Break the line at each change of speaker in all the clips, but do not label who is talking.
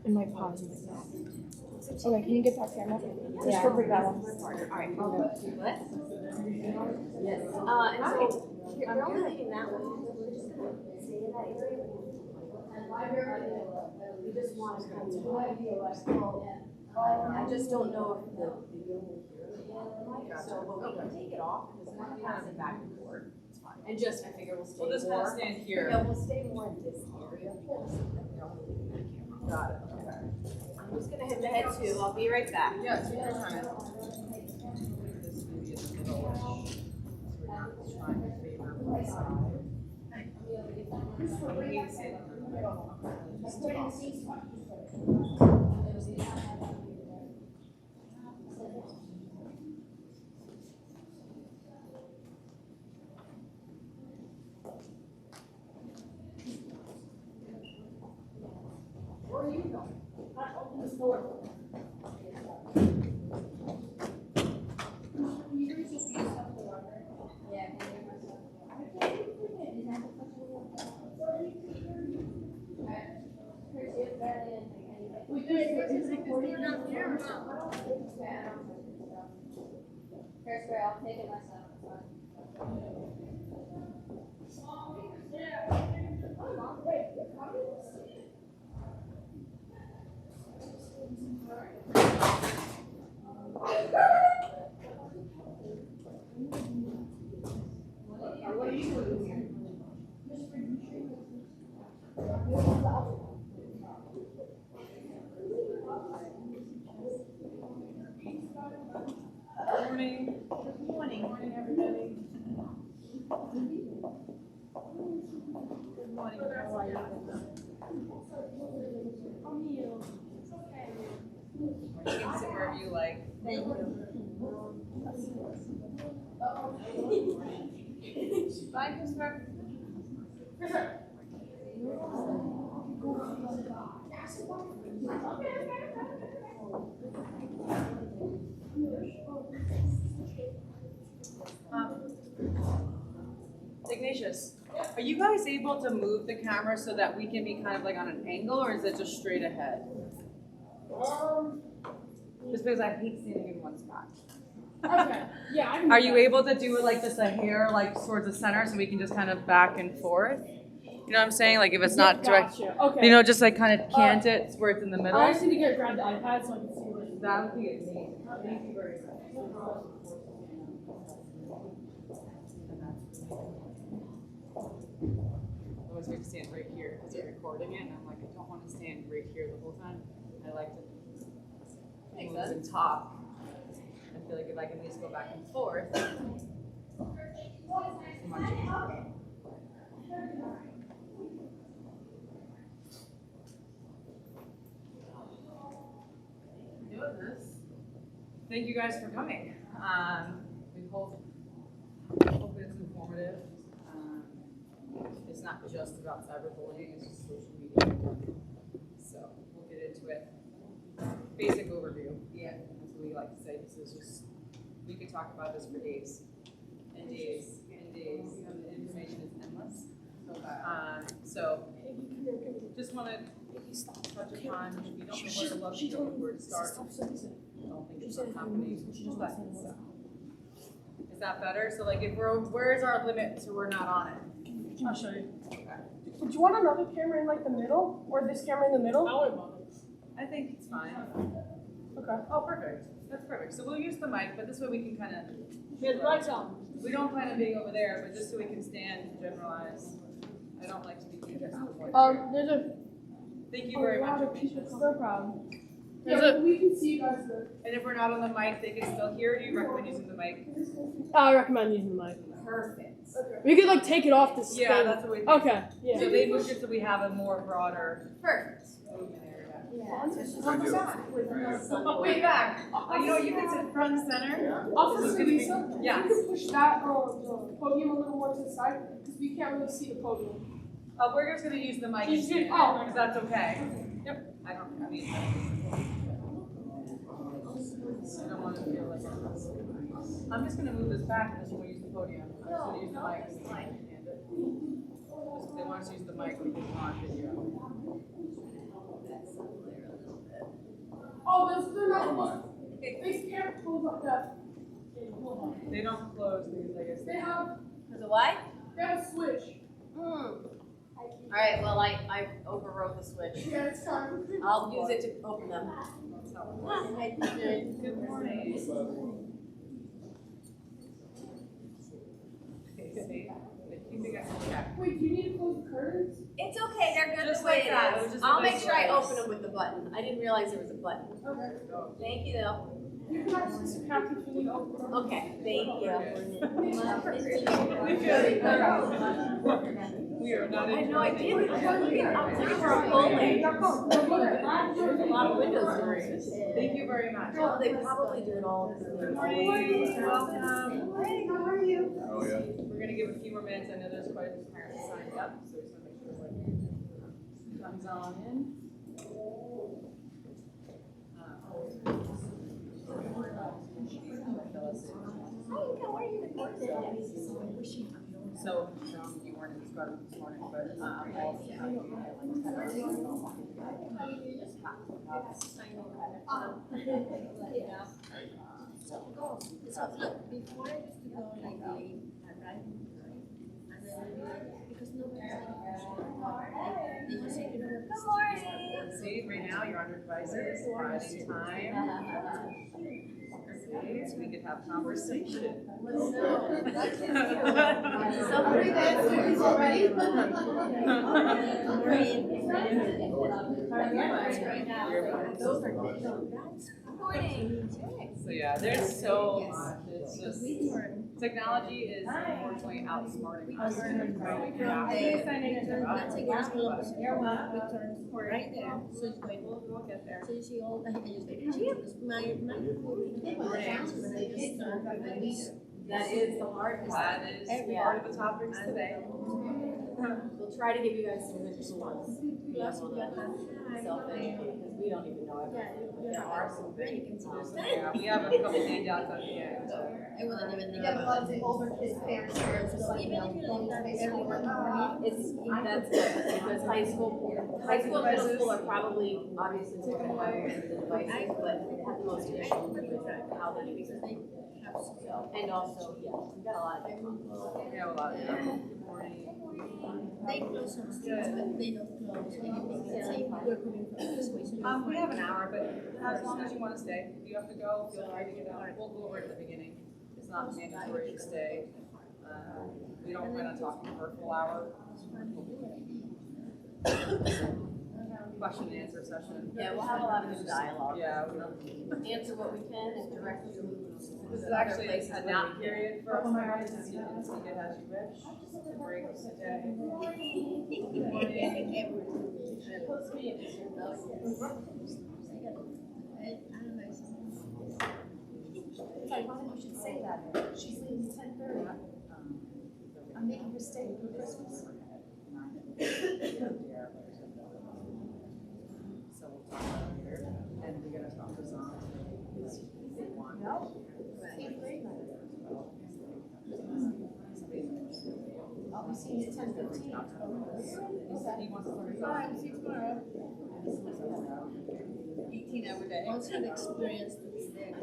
in my pause right now. Okay, can you get that camera?
Yeah.
For that one.
Alright, what? Yes. And so, we're only leaving that one. We're just gonna stay in that area. We just want to kind of, I just don't know if the video will hear it yet. So, but we can take it off, because we're gonna pass it back and forth. It's fine. And just, I figure we'll stay more.
We'll just kind of stand here.
Yeah, we'll stay more in this area, because we're only leaving that camera.
Got it, okay.
I'm just gonna hit the head too, I'll be right back.
Yeah, take your time. This maybe in the middle. So we're trying to favor one side.
Where are you going? Open this door.
Hairspray, I'll take it myself.
What are you doing here?
Morning. Good morning. Morning, everybody. Good morning. How are you? You can sit wherever you like.
Thank you.
Bye, Christopher. Ignatius, are you guys able to move the camera so that we can be kind of like on an angle, or is it just straight ahead? Just because I hate standing in one spot.
Okay, yeah, I can.
Are you able to do it like just a hair like towards the center so we can just kind of back and forth? You know what I'm saying? Like if it's not direct,
Gotcha. Okay.
you know, just like kind of cant it where it's in the middle.
I just need to grab the iPad so I can see what it is.
That would be amazing. Thank you very much. I always like to stand right here because they're recording it, and I'm like, I don't want to stand right here the whole time. I like to move and talk. I feel like if I can at least go back and forth, it's much easier. Doing this. Thank you guys for coming. We hope it's informative. It's not just about cyberbullying, it's just social media. So we'll get into it. Basic overview. Yeah, that's what we like to say. This is just, we could talk about this for days and days and days. The information is endless. So just want to touch upon, if you don't know where to look, where to start. I don't think it's not happening. Is that better? So like if where is our limit so we're not on it?
I'll show you.
Okay.
Do you want another camera in like the middle, or this camera in the middle?
I think it's fine.
Okay.
Oh, perfect. That's perfect. So we'll use the mic, but this way we can kind of,
Yeah, the light's on.
we don't plan on being over there, but just so we can stand and generalize. I don't like to be too distant.
There's a
Thank you very much.
no problem.
There's
We can see you guys there.
And if we're not on the mic, they can still hear. Do you recommend using the mic?
I recommend using the mic.
Perfect.
We could like take it off this
Yeah,
thing.
that's what we think.
Okay. Yeah.
So they moved it so we have a more broader
Perfect.
movement area.
Yeah.
Way back. You know, you can sit front and center.
Officer Lisa,
Yeah.
you can push that podium a little more to the side because we can't really see the podium.
We're just gonna use the mic.
You should-
Because that's okay. Yep. I mean, I don't want to feel like I'm just gonna move this back and then we'll use the podium. I'm just gonna use the mic. Just if they want us to use the mic, we can on video.
They can't close up that.
They don't close because I guess.
They have
Was it what?
a switch.
Alright, well, I overrode the switch.
Yeah, it's time.
I'll use it to open them.
That's how it works. Good morning. See, you think I can check?
Wait, do you need to close the curtains?
It's okay, they're good
Just
the way
like that,
it
it was
is.
just a
I'll make
nice
sure I
slice.
open them with the button. I didn't realize there was a button.
Okay.
Thank you though.
You can access the captain if you need to open them.
Okay, thank you.
We are not
I
in.
know I did. I was looking for a full lane. There's a lot of windows doors.
Thank you very much.
Oh, they probably do it all.
Good morning, welcome.
Hey, how are you?
Oh, yeah.
We're gonna give a few more minutes. I know there's quite a few parents signed up, so we just wanna make sure what comes on in.
How are you?
So, you weren't in this garden this morning, but, all
Before I used to go like the arriving time, and then because they just say you don't
Good morning.
See, right now you're on your devices, riding time. See, we could have conversation.
Somebody that's already. Morning.
So yeah, there's so much, it's just, technology is unfortunately outsmarting us.
Let's say girls will open we turn right there, so it's going,
We'll get there.
so you see all the, and you say, my when I just started,
That is the hardest.
That is part of the topics today.
We'll try to give you guys some good tools. Be able to self-educate, because we don't even know everything. There are some
you
good
can see
tools.
this.
Yeah, we have a couple handouts on the end.
I wasn't even thinking
Yeah, but
about
lots of older kids' parents are just
So
like,
even if you don't have everyone morning,
It's, that's good, because high school, middle school are probably obviously more than higher than the devices, but have the most issue with how they use it. So, and also, yeah, we've got a lot of different.
We have a lot of them. Good morning.
they close some streets, but they don't close anything, let's say we're coming from this way, so you're
We
fine.
have an hour, but as long as you wanna stay, if you have to go, feel free to get out. We'll go over it at the beginning. It's not mandatory to stay. We don't plan on talking for a full hour. Question and answer session.
Yeah, we'll have a lot of good dialogue.
Yeah,
Answer what we can and direct you.
this is actually a nap period for our parents, so you can speak it as you wish. Breaks today.
you should say that. She's leaving 10:30. I'm making her stay for Christmas.
So we'll talk about it here, and we're gonna talk to Zon. They want.
I'll be seeing you at 10:15.
He wants to learn.
Bye, see you tomorrow.
18-hour day. Also have experience to be there. I'm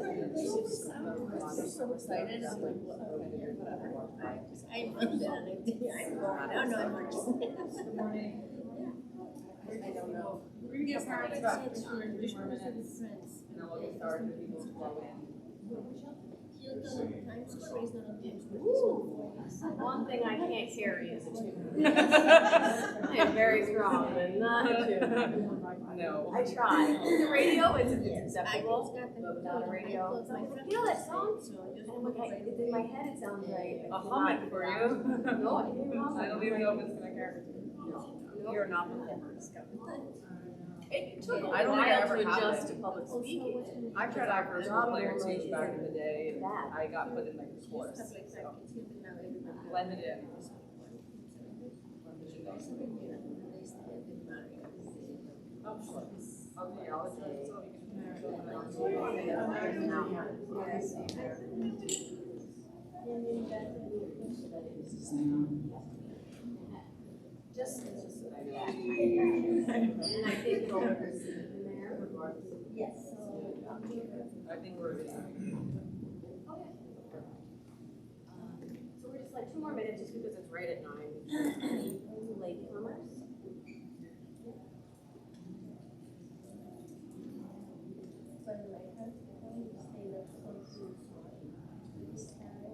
so excited. I'm like, whatever. I'm going. I don't know much.
Good morning.
I don't know.
Yes,
Yes, I
about
have experience. We're supposed to be friends.
and then we'll get started with people flow in.
He'll go on Times Square, he's not on Times Square. He's on
One thing I can't carry is a two. I am very strong, but not a two.
No.
I try. The radio, it's
I
acceptable,
close that.
but without a radio.
I close my
You know that song?
So just
Oh my God, it's in my head, it sounds right.
I'll hum it for you.
No, I didn't know.
I don't even know if it's gonna carry. You're not performers.
It took a
I don't think I
while
ever
to
have
adjust
it.
to public speaking.
I tried out for a school player too back in the day, and
That.
I got put in like the chorus,
stuff like
so
that. It's even now everybody.
blended in. Oh, sure. Okay, I'll adjust it so
Just, and I think it'll in there regardless.
Yes, so
I think we're good.
So we're just like 2 more minutes just because it's right at 9. Any latecomers?
By the way, how do you stay that close to this area?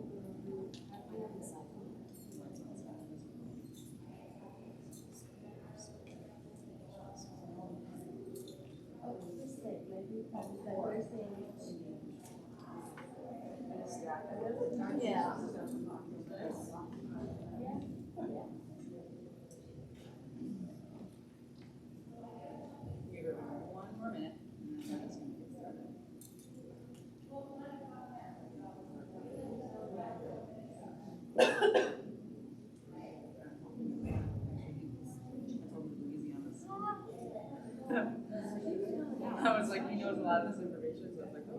Oh, this thing, maybe, like we're saying.
Yeah.
We have 1 more minute. And then it's gonna get started. I was like, he knows a lot of this information, so I was like, oh.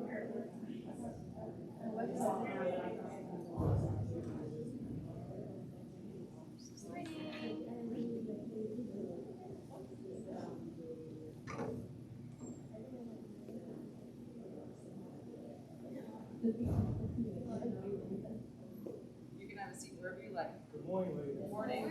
You can have a seat wherever you like.
Good morning, ladies.
Good morning.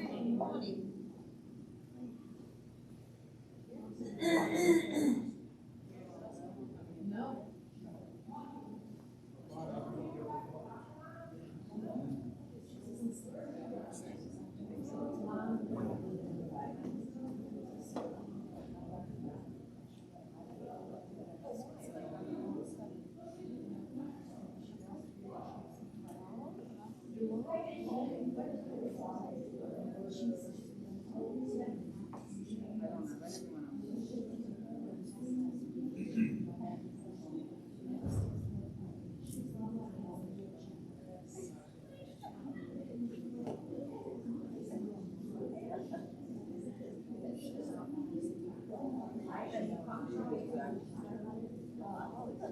I don't know, let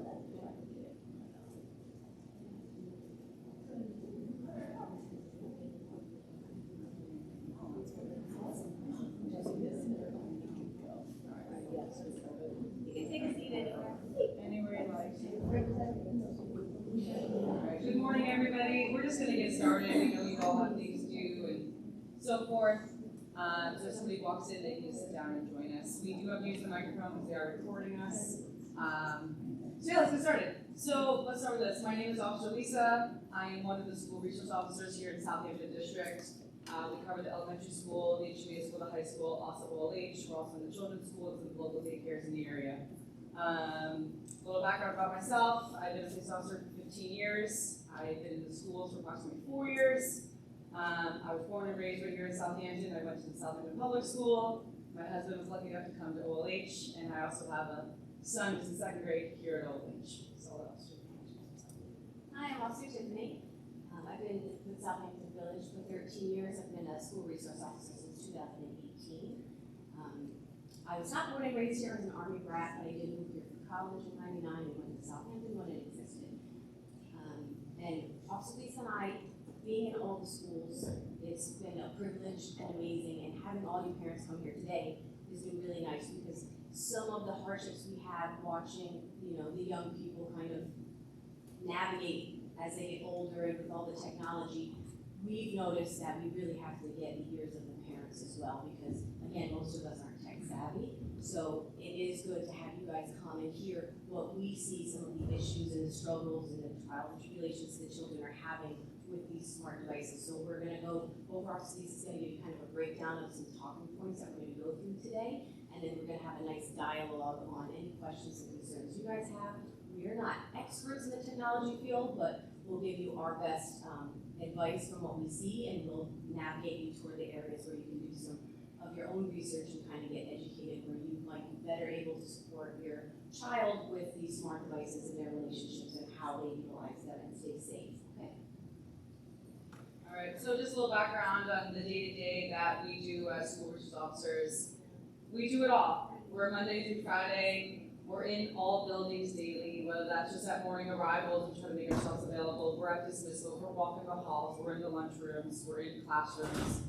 everyone else.
You can take a seat anywhere.
Anywhere you like. Alright, good morning, everybody. We're just gonna get started. We know you all have things to do and so forth. So if somebody walks in, they can just sit down and join us. We do have to use the microphone because they are recording us. So yeah, let's get started. So let's start with this. My name is Officer Lisa. I am one of the school resource officers here in Southampton District. We cover the elementary school, the HBA school, the high school, also OLH. We're also in the children's schools and the local daycares in the area. A little background about myself. I've been a police officer for 15 years. I've been in the schools for approximately 4 years. I was born and raised right here in Southampton. I went to the Southampton Public School. My husband was lucky enough to come to OLH, and I also have a son who's in 2nd grade here at OLH. So what else?
Hi, I'm Officer Tiffany. I've been with Southampton Village for 13 years. I've been a school resource officer since 2018. I was not born and raised here as an Army brat, but I did move here for college in '99 and went to Southampton when it existed. And Officer Lisa and I, being in all the schools, it's been a privilege and amazing, and having all you parents come here today has been really nice because some of the hardships we have watching, the young people kind of navigate as they get older and with all the technology, we've noticed that we really have to get the ears of the parents as well because, again, most of us aren't tech savvy. So it is good to have you guys come and hear what we see, some of the issues and the struggles and the trials and tribulations that children are having with these smart devices. So we're going to go over our cities. It's going to give you kind of a breakdown of some talking points that we're going to go through today. And then we're going to have a nice dialogue on any questions and concerns you guys have. We are not experts in the technology field, but we'll give you our best advice from what we see, and we'll navigate you toward the areas where you can do some of your own research and kind of get educated where you might be better able to support your child with these smart devices and their relationships and how they utilize them and stay safe. Okay.
All right, so just a little background on the day-to-day that we do as school resource officers. We do it all. We're Monday through Friday. We're in all buildings daily, whether that's just at morning arrivals and try to make ourselves available. We're at dismissals, we're walking the halls, we're in the lunchrooms, we're in classrooms.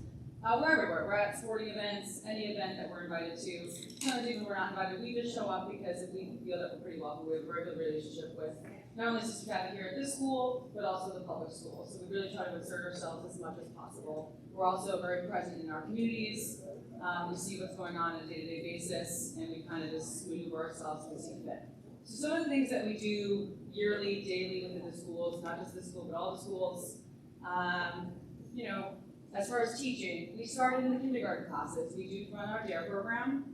We're everywhere. We're at sporting events, any event that we're invited to. Sometimes even we're not invited, we just show up because we feel that we're pretty welcome. We have a very good relationship with not only Sister Kathy here at this school, but also the public school. So we really try to insert ourselves as much as possible. We're also very present in our communities. We see what's going on a day-to-day basis, and we kind of just maneuver ourselves to see fit. So some of the things that we do yearly, daily within the schools, not just this school, but all the schools, you know, as far as teaching, we started in the kindergarten classes. We do run our DARE program.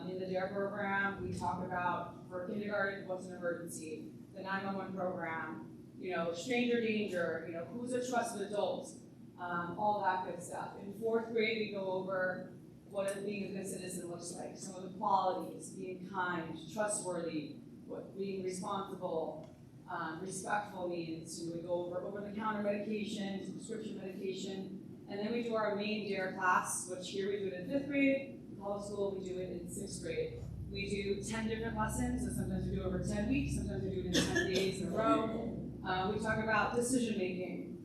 In the DARE program, we talk about, for kindergarten, what's an emergency, the 911 program, you know, stranger danger, you know, who's a trusted adult, all that good stuff. In 4th grade, we go over what being a good citizen looks like, some of the qualities, being kind, trustworthy, what being responsible, respectful means. We go over over-the-counter medications, prescription medication, and then we do our main DARE class, which here we do it in 5th grade, in public school we do it in 6th grade. We do 10 different lessons, and sometimes we do it over 10 weeks, sometimes we do it in 10 days in a row. We talk about decision making.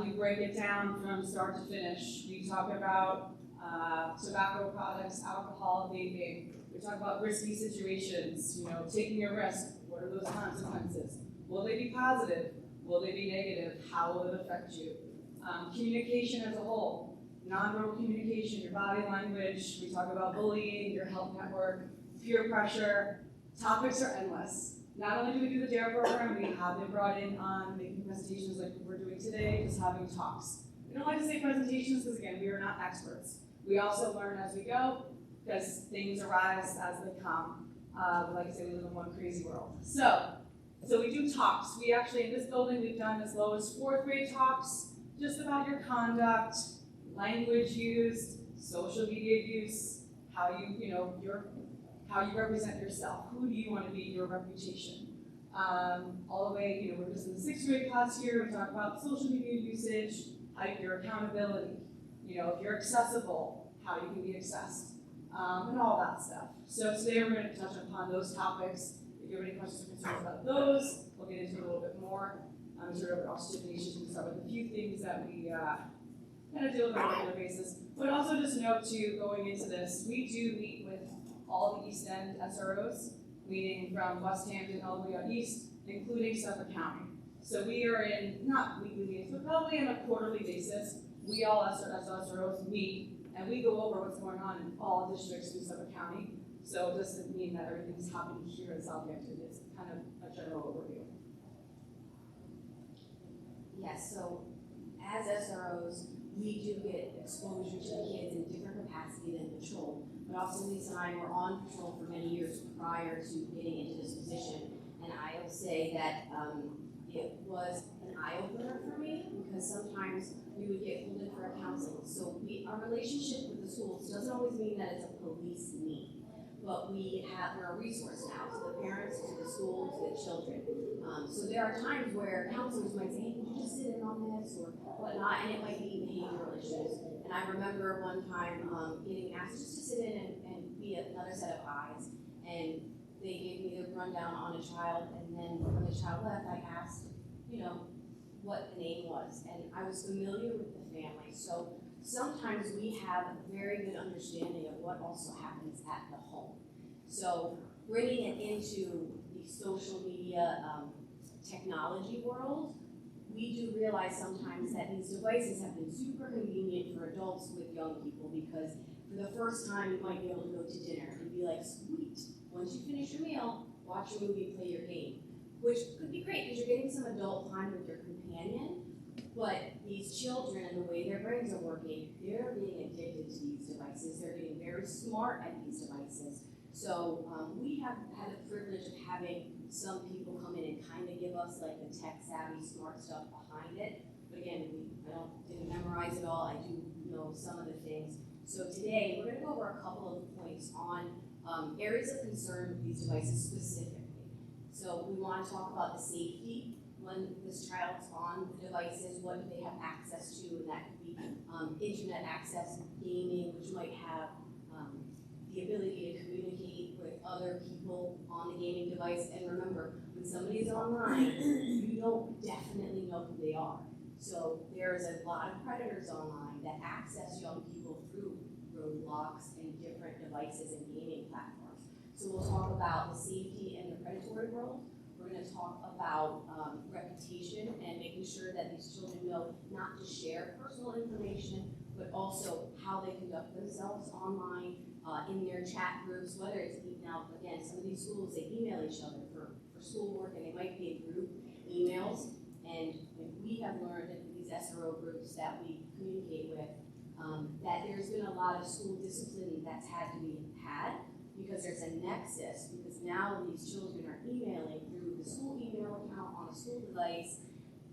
We break it down from start to finish. We talk about tobacco products, alcohol, vaping. We talk about risky situations, you know, taking a risk. What are those consequences? Will they be positive? Will they be negative? How will it affect you? Communication as a whole, nonverbal communication, your body language. We talk about bullying, your health network, peer pressure. Topics are endless. Not only do we do the DARE program, we have been brought in on making presentations like we're doing today, just having talks. We don't like to say presentations because, again, we are not experts. We also learn as we go because things arise as they come. Like I say, we live in one crazy world. So we do talks. We actually, in this building, we've done as low as 4th grade talks, just about your conduct, language used, social media use, how how you represent yourself. Who do you want to be, your reputation? All the way, we're just in the 6th grade class here, we talk about social media usage, your accountability, if you're accessible, how you can be accessed, and all that stuff. So today we're going to touch upon those topics. If you have any questions or concerns about those, we'll get into it a little bit more. I'm sure over osteoporosis, we can start with a few things that we kind of deal with on a regular basis. But also just note too, going into this, we do meet with all the East End SROs, meaning from West Hampton all the way out east, including Suffolk County. So we are in, not weekly meetings, but probably on a quarterly basis. We all as SROs meet, and we go over what's going on in all districts through Suffolk County. So it doesn't mean that everything's happening here in Southampton. It's kind of a general overview.
Yes, so as SROs, we do get exposure to the kids in different capacity than patrol. But also Lisa and I were on patrol for many years prior to getting into this position. And I will say that it was an eye-opener for me because sometimes we would get pulled in for a counseling. So our relationship with the schools doesn't always mean that it's a police need, but we're a resource now to the parents, to the schools, to the children. So there are times where counselors might say, hey, can you just sit in on this or whatnot, and it might be behavioral issues. And I remember one time getting asked just to sit in and be another set of eyes, and they gave me the rundown on a child, and then when the child left, I asked, what the name was, and I was familiar with the family. So sometimes we have a very good understanding of what also happens at the home. So bringing it into the social media technology world, we do realize sometimes that these devices have been super convenient for adults with young people because for the first time you might be able to go to dinner and be like, sweet, once you finish your meal, watch a movie, play your game. Which could be great because you're getting some adult time with your companion, but these children and the way their brains are working, they're being addicted to these devices. They're getting very smart at these devices. So we have had the privilege of having some people come in and kind of give us like the tech savvy smart stuff behind it. But again, I didn't memorize it all. I do know some of the things. So today we're going to go over a couple of points on areas of concern with these devices specifically. So we want to talk about the safety when this child's on the devices, what do they have access to, and that could be internet access, gaming, which might have the ability to communicate with other people on the gaming device. And remember, when somebody is online, you don't definitely know who they are. So there's a lot of predators online that access young people through roadblocks and different devices and gaming platforms. So we'll talk about the safety in the predatory world. We're going to talk about reputation and making sure that these children know not to share personal information, but also how they conduct themselves online, in their chat groups, whether it's, now again, some of these schools, they email each other for schoolwork, and they might be in group emails. And we have learned in these SRO groups that we communicate with, that there's been a lot of school discipline that's had to be had, because there's a nexus, because now these children are emailing through the school email account on a school device,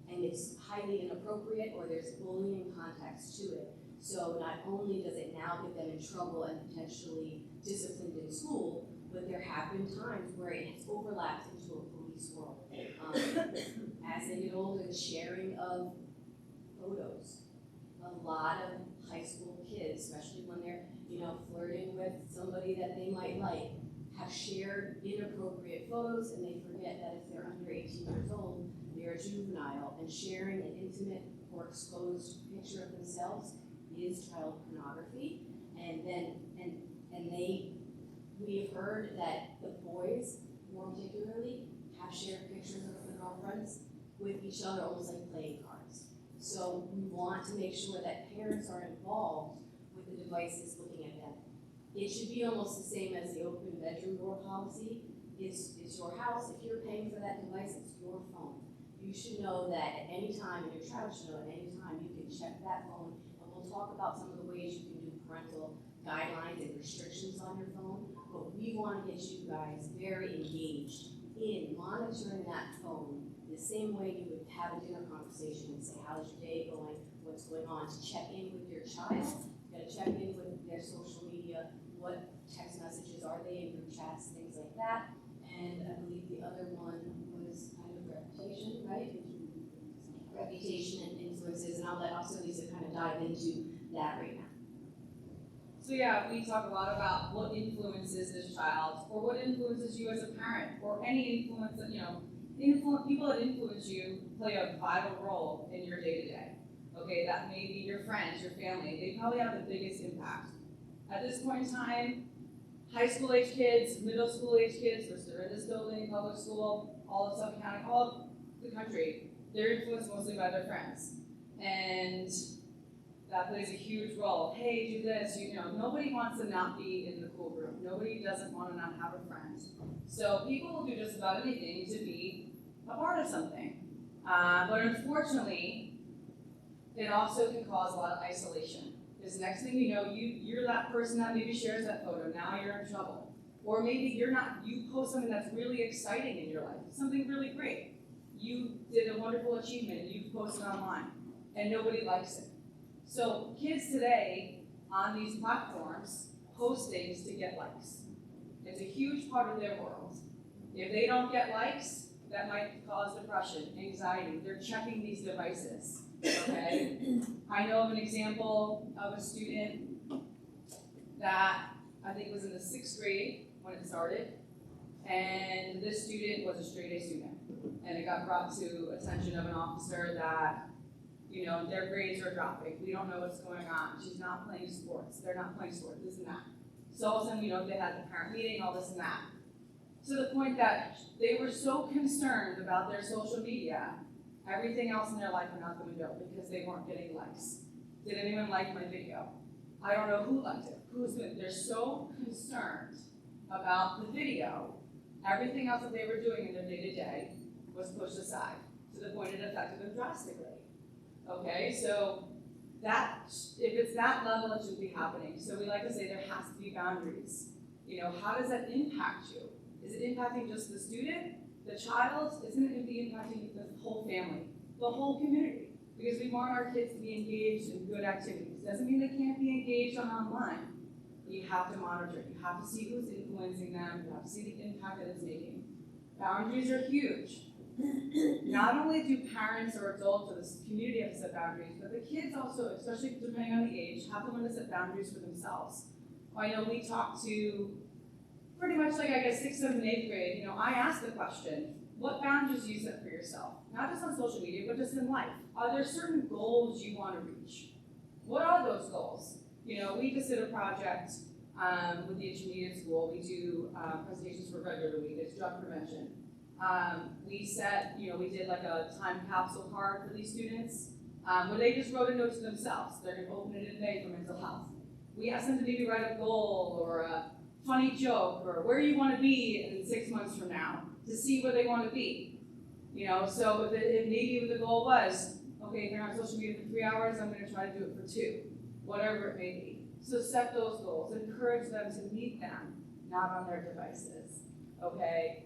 and it's highly inappropriate, or there's bullying context to it. So not only does it now get them in trouble and potentially disciplined in school, but there have been times where it has overlapped into a police world. As they get older, the sharing of photos. A lot of high school kids, especially when they're, flirting with somebody that they might like, have shared inappropriate photos, and they forget that if they're under 18 years old, they're a juvenile, and sharing an intimate or exposed picture of themselves is child pornography. And we have heard that the boys, more particularly, have shared pictures of their girlfriends with each other, almost like playing cards. So we want to make sure that parents are involved with the devices looking at them. It should be almost the same as the open bedroom door policy. It's your house. If you're paying for that device, it's your phone. You should know that at any time, and your child should know at any time, you can check that phone. And we'll talk about some of the ways you can do parental guidelines and restrictions on your phone. But we want to get you guys very engaged in monitoring that phone the same way you would have a dinner conversation and say, how's your day going? What's going on? To check in with your child. You gotta check in with their social media. What text messages are they in, group chats, things like that. And I believe the other one was kind of reputation, right? Reputation and influences, and I'll let also Lisa kind of dive into that right now.
So yeah, we talk a lot about what influences this child, or what influences you as a parent, or any influence that, people that influence you play a vital role in your day-to-day. Okay, that may be your friends, your family. They probably have the biggest impact. At this point in time, high school age kids, middle school age kids, which they're in this building, public school, all of Suffolk County, all of the country, they're influenced mostly by their friends. And that plays a huge role. Hey, do this, nobody wants to not be in the cool group. Nobody doesn't want to not have a friend. So people will do just about anything to be a part of something. But unfortunately, it also can cause a lot of isolation. Because next thing you know, you're that person that maybe shares that photo. Now you're in trouble. Or maybe you post something that's really exciting in your life, something really great. You did a wonderful achievement, you posted online, and nobody likes it. So kids today on these platforms post things to get likes. It's a huge part of their world. If they don't get likes, that might cause depression, anxiety. They're checking these devices, okay? I know of an example of a student that I think was in the 6th grade when it started, and this student was a straight A student. And it got brought to attention of an officer that, their grades are dropping. We don't know what's going on. She's not playing sports. They're not playing sports, this and that. So all of a sudden, they had the parent meeting, all this and that. To the point that they were so concerned about their social media, everything else in their life went out the window because they weren't getting likes. Did anyone like my video? I don't know who liked it. They're so concerned about the video, everything else that they were doing in their day-to-day was pushed aside to the point it affected them drastically. Okay, so if it's that level, it should be happening. So we like to say there has to be boundaries. How does that impact you? Is it impacting just the student, the child? Isn't it be impacting the whole family, the whole community? Because we want our kids to be engaged in good activities. Doesn't mean they can't be engaged online. But you have to monitor it. You have to see who's influencing them. You have to see the impact that it's making. Boundaries are huge. Not only do parents or adults or the community have to set boundaries, but the kids also, especially depending on the age, have to learn to set boundaries for themselves. I know we talk to
pretty much like, I guess, 6th, 7th, and 8th grade, you know, I asked the question, what boundaries do you set for yourself? Not just on social media, but just in life. Are there certain goals you want to reach? What are those goals? You know, we just did a project with the intermediate school. We do presentations for regular week. It's drug prevention. We set, you know, we did like a time capsule card for these students where they just wrote a note to themselves. They're going to open it in May for mental health. We asked them to maybe write a goal or a funny joke or where you want to be in 6 months from now to see where they want to be. You know, so if maybe the goal was, okay, if you're on social media for 3 hours, I'm going to try to do it for 2, whatever it may be. So set those goals, encourage them to meet them, not on their devices, okay?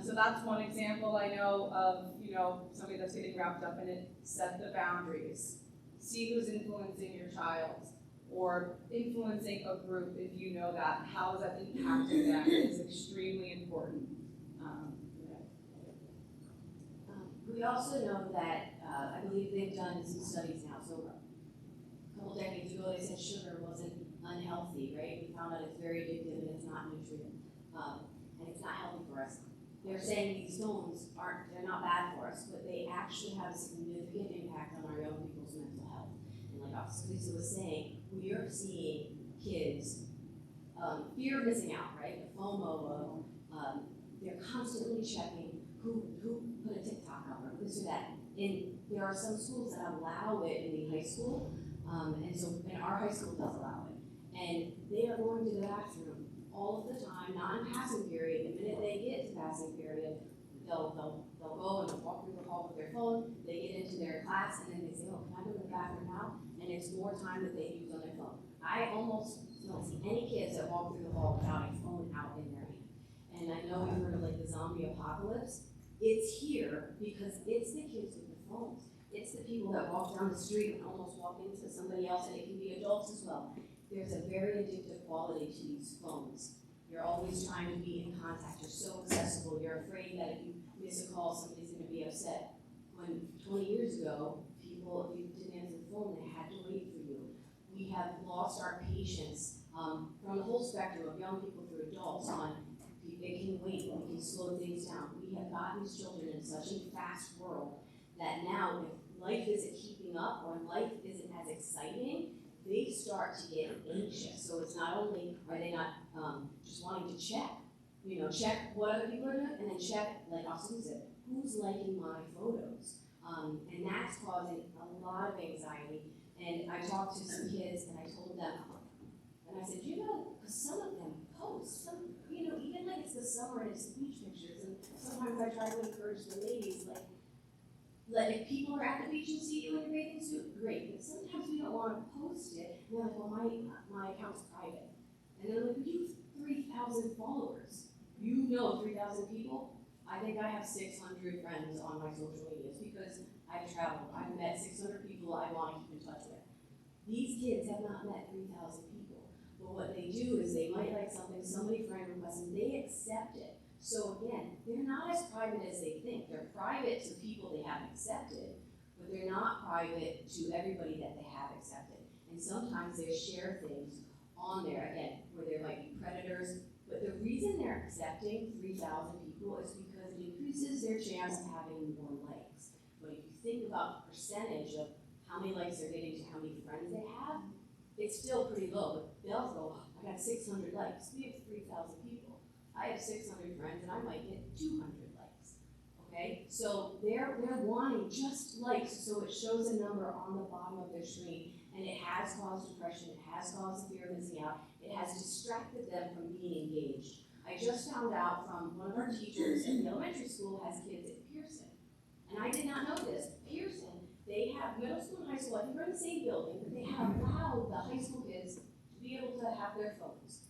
So that's one example I know of, you know, somebody that's getting wrapped up in it. Set the boundaries. See who's influencing your child or influencing a group if you know that. How is that impacting them is extremely important.
We also know that, I believe they've done some studies now, so a couple decades ago, they said sugar wasn't unhealthy, right? We found out it's very addictive and it's not nutrient, and it's not healthy for us. They're saying these phones they're not bad for us, but they actually have a significant impact on our young people's mental health. And like Officer Lisa was saying, we are seeing kids, fear of missing out, right? The FOMO, they're constantly checking who put a TikTok up or this or that. And there are some schools that allow it in the high school, and our high school does allow it. And they are going to the bathroom all of the time, not in passing period. The minute they get to passing period, they'll go and walk through the hall with their phone, they get into their class, and then they say, oh, can I go to the bathroom now? And it's more time that they use on their phone. I almost don't see any kids that walk through the hall without a phone out in their hand. And I know we've heard of like the zombie apocalypse. It's here because it's the kids with the phones. It's the people that walk down the street and almost walk into somebody else, and it can be adults as well. There's a very addictive quality to these phones. You're always trying to be in contact. You're so accessible. You're afraid that if you miss a call, somebody's going to be upset. When 20 years ago, people, if you didn't answer the phone, they had to wait for you. We have lost our patience from the whole spectrum of young people through adults on it can wait, we can slow things down. We have gotten these children in such a fast world that now if life isn't keeping up or life isn't as exciting, they start to get anxious. So it's not only are they not just wanting to check what other people are doing, and then check, like Austin said, who's liking my photos? And that's causing a lot of anxiety. And I talked to some kids and I told them, and I said, you know, because some of them post, even like it's the summer and it's the beach pictures, and sometimes I try to encourage the ladies, like if people are at the beach and see you in your bathing suit, great, but sometimes we don't want to post it, and they're like, well, my account's private. And they're like, you have 3,000 followers. You know 3,000 people? I think I have 600 friends on my social medias because I've traveled. I've met 600 people I want to keep in touch with. These kids have not met 3,000 people. But what they do is they might like something, somebody friend requests, and they accept it. So again, they're not as private as they think. They're private to people they haven't accepted, but they're not private to everybody that they have accepted. And sometimes they share things on there, again, where there might be predators. But the reason they're accepting 3,000 people is because it increases their chance of having more likes. But if you think about the percentage of how many likes they're getting to how many friends they have, it's still pretty low. But they'll go, I got 600 likes. We have 3,000 people. I have 600 friends, and I might get 200 likes. Okay, so they're wanting just likes, so it shows a number on the bottom of their screen, and it has caused depression. It has caused the fear of missing out. It has distracted them from being engaged. I just found out from one of our teachers in the elementary school has kids at Pearson, and I did not know this. Pearson, they have middle school and high school. I think they're in the same building, but they have allowed the high school kids to be able to have their phones.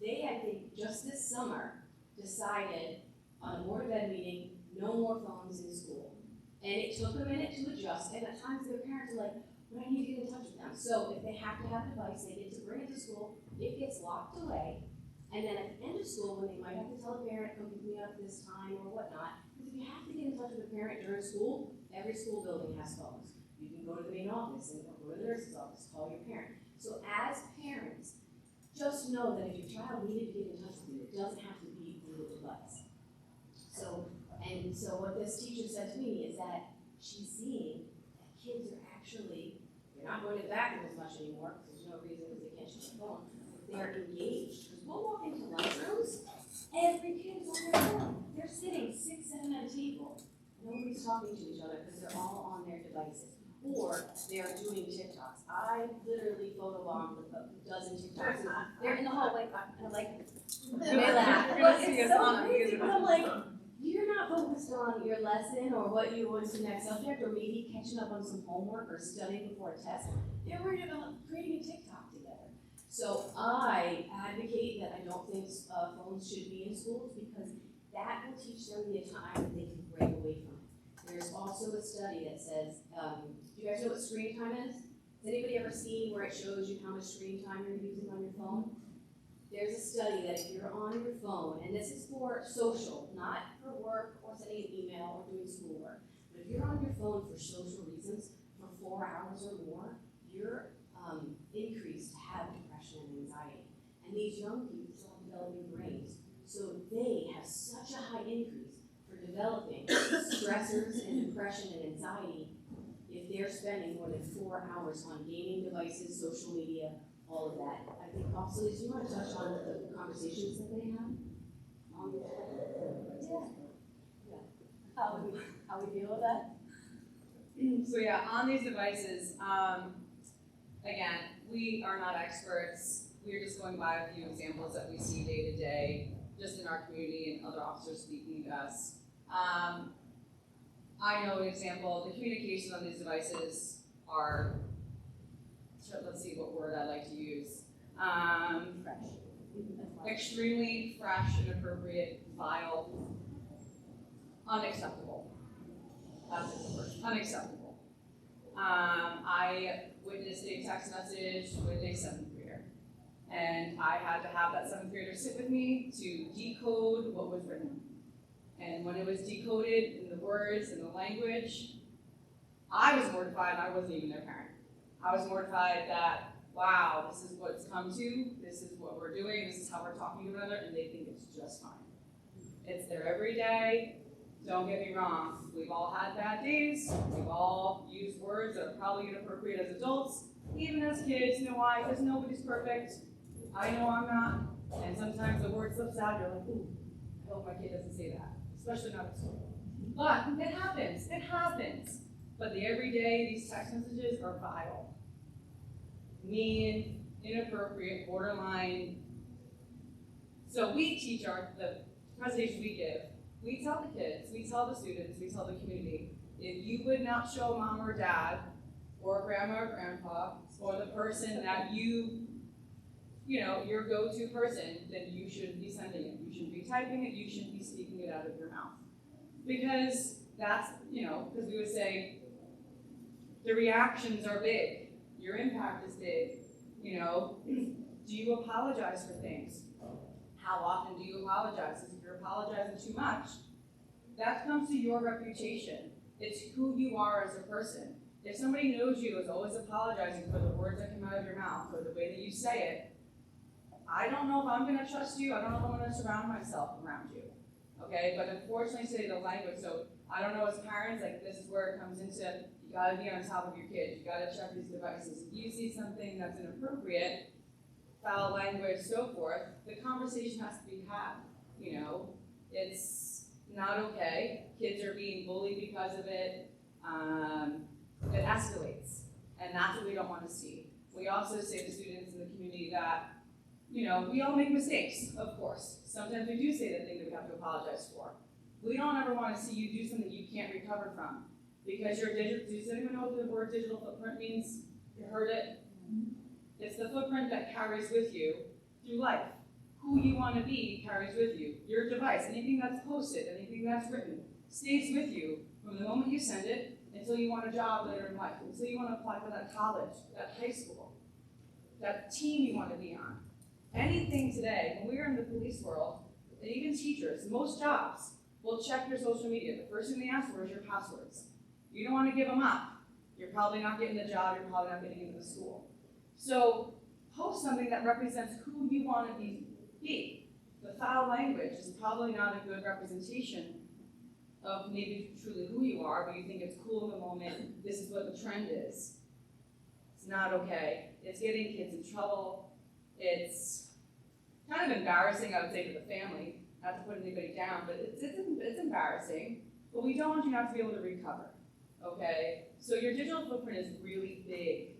They, I think, just this summer decided on a board of ed meeting, no more phones in school. And it took a minute to adjust, and at times their parents are like, but I need to get in touch with them. So if they have to have a device, they get to bring it to school, it gets locked away, and then at the end of school, when they might have to tell a parent, come pick me up this time or whatnot, because if you have to get in touch with a parent during school, every school building has phones. You can go to the main office and go to the nurse's office, call your parent. So as parents, just know that if your child needed to get in touch with you, it doesn't have to be through the device. So what this teacher said to me is that she's seeing that kids are actually, they're not going to the bathroom as much anymore, because there's no reason because they can't check their phone. They're engaged, because we'll walk into lunchrooms, every kid is on their phone. They're sitting 6, 7 at a table. Nobody's talking to each other because they're all on their devices. Or they're doing TikToks. I literally photobombed a dozen TikToks. They're in the hallway, and I'm like, they laugh.
You're
But
gonna see
it's
us
so
on
crazy,
video.
but I'm like, you're not focused on your lesson or what you want to next subject, or maybe catching up on some homework or studying before a test. They're worried about creating a TikTok together. So I advocate that I don't think phones should be in schools, because that will teach them the time that they can break away from it. There's also a study that says, do you guys know what screen time is? Has anybody ever seen where it shows you how much screen time you're using on your phone? There's a study that if you're on your phone, and this is for social, not for work or sending an email or doing schoolwork, but if you're on your phone for social reasons for 4 hours or more, you're increased to have depression and anxiety. And these young people still have developing brains, so they have such a high increase for developing stressors and depression and anxiety if they're spending more than 4 hours on gaming devices, social media, all of that. I think also, do you want to touch on the conversations that they have? Yeah. How we deal with that?
So yeah, on these devices, again, we are not experts. We're just going by a few examples that we see day to day, just in our community and other officers speaking to us. I know an example, the communication on these devices are, let's see what word I like to use. Extremely fresh, inappropriate, vile, unacceptable. That's the word, unacceptable. I witnessed a text message with a 7th grader, and I had to have that 7th grader sit with me to decode what was written. And when it was decoded in the words and the language, I was mortified. I wasn't even their parent. I was mortified that, wow, this is what it's come to, this is what we're doing, this is how we're talking to one another, and they think it's just fine. It's their everyday. Don't get me wrong, we've all had bad days, we've all used words that are probably inappropriate as adults, even as kids. You know why? Because nobody's perfect. I know I'm not, and sometimes the word slips out, you're like, ooh, I hope my kid doesn't say that, especially not at school. But it happens. But the everyday, these text messages are vile. Mean, inappropriate, borderline. So we teach the presentation we give, we tell the kids, we tell the students, we tell the community, if you would not show mom or dad, or grandma or grandpa, or the person that your go-to person, then you shouldn't be sending it. You shouldn't be typing it, you shouldn't be speaking it out of your mouth. Because that's, because we would say, the reactions are big. Your impact is big. Do you apologize for things? How often do you apologize? Because if you're apologizing too much, that comes to your reputation. It's who you are as a person. If somebody knows you as always apologizing for the words that come out of your mouth or the way that you say it, I don't know if I'm going to trust you. I don't know if I'm going to surround myself around you. Okay? But unfortunately, say the language. So I don't know, as parents, this is where it comes into, you got to be on top of your kids. You got to check these devices. If you see something that's inappropriate, foul language, so forth, the conversation has to be had. It's not okay. Kids are being bullied because of it. It escalates, and that's what we don't want to see. We also say to students in the community that, we all make mistakes, of course. Sometimes we do say the thing that we have to apologize for. We don't ever want to see you do something you can't recover from. Because your digital, does anyone know what the word digital footprint means? You heard it? It's the footprint that carries with you through life. Who you want to be carries with you. Your device, anything that's posted, anything that's written, stays with you from the moment you send it until you want a job later in life, until you want to apply for that college, that high school, that team you want to be on. Anything today, when we were in the police world, and even teachers, most jobs will check your social media. The first thing they ask for is your passwords. You don't want to give them up. You're probably not getting the job, you're probably not getting into the school. So post something that represents who you want to be. The foul language is probably not a good representation of maybe truly who you are, but you think it's cool in the moment, this is what the trend is. It's not okay. It's getting kids in trouble. It's kind of embarrassing, I would say, to the family, not to put anybody down, but it's embarrassing. But we don't want you not to be able to recover, okay? So your digital footprint is really big,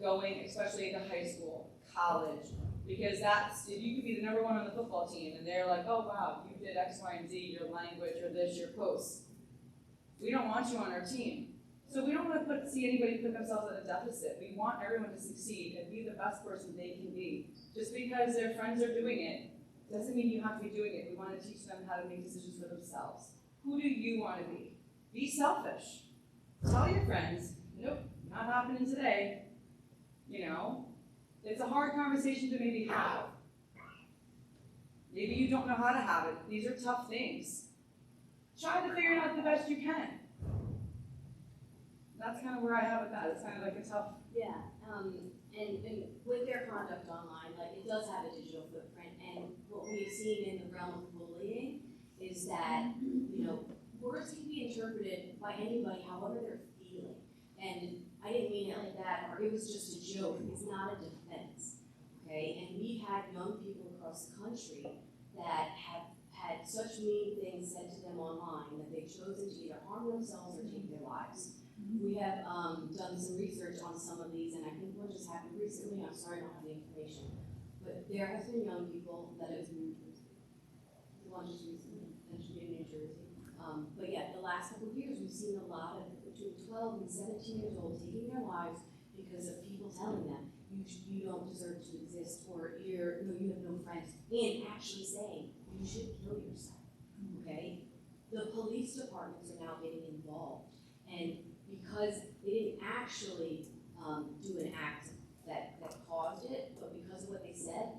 going especially into high school, college, because that's, if you could be the number one on the football team and they're like, oh wow, you did X, Y, and Z, your language, or this, your posts. We don't want you on our team. So we don't want to see anybody put themselves at a deficit. We want everyone to succeed and be the best person they can be. Just because their friends are doing it, doesn't mean you have to be doing it. We want to teach them how to make decisions for themselves. Who do you want to be? Be selfish. Tell your friends, nope, not happening today. You know, it's a hard conversation to maybe have. Maybe you don't know how to have it. These are tough things. Try to figure it out the best you can. That's kind of where I have it at. It's kind of like a tough.
Yeah, and with their conduct online, like, it does have a digital footprint, and what we've seen in the realm of bullying is that, you know, words can be interpreted by anybody however they're feeling. And I didn't mean it like that, or it was just a joke. It's not a defense, okay? And we've had young people across the country that have had such mean things said to them online that they've chosen to either harm themselves or take their lives. We have done some research on some of these, and I think one just happened recently. I'm sorry I don't have the information, but there has been young people that have moved. The one just recently mentioned in New Jersey. But yeah, the last couple of years, we've seen a lot of between 12 and 17 years old taking their lives because of people telling them you don't deserve to exist, or you have no friends, and actually saying you should kill yourself. Okay, the police departments are now getting involved, and because they didn't actually do an act that caused it, but because of what they said,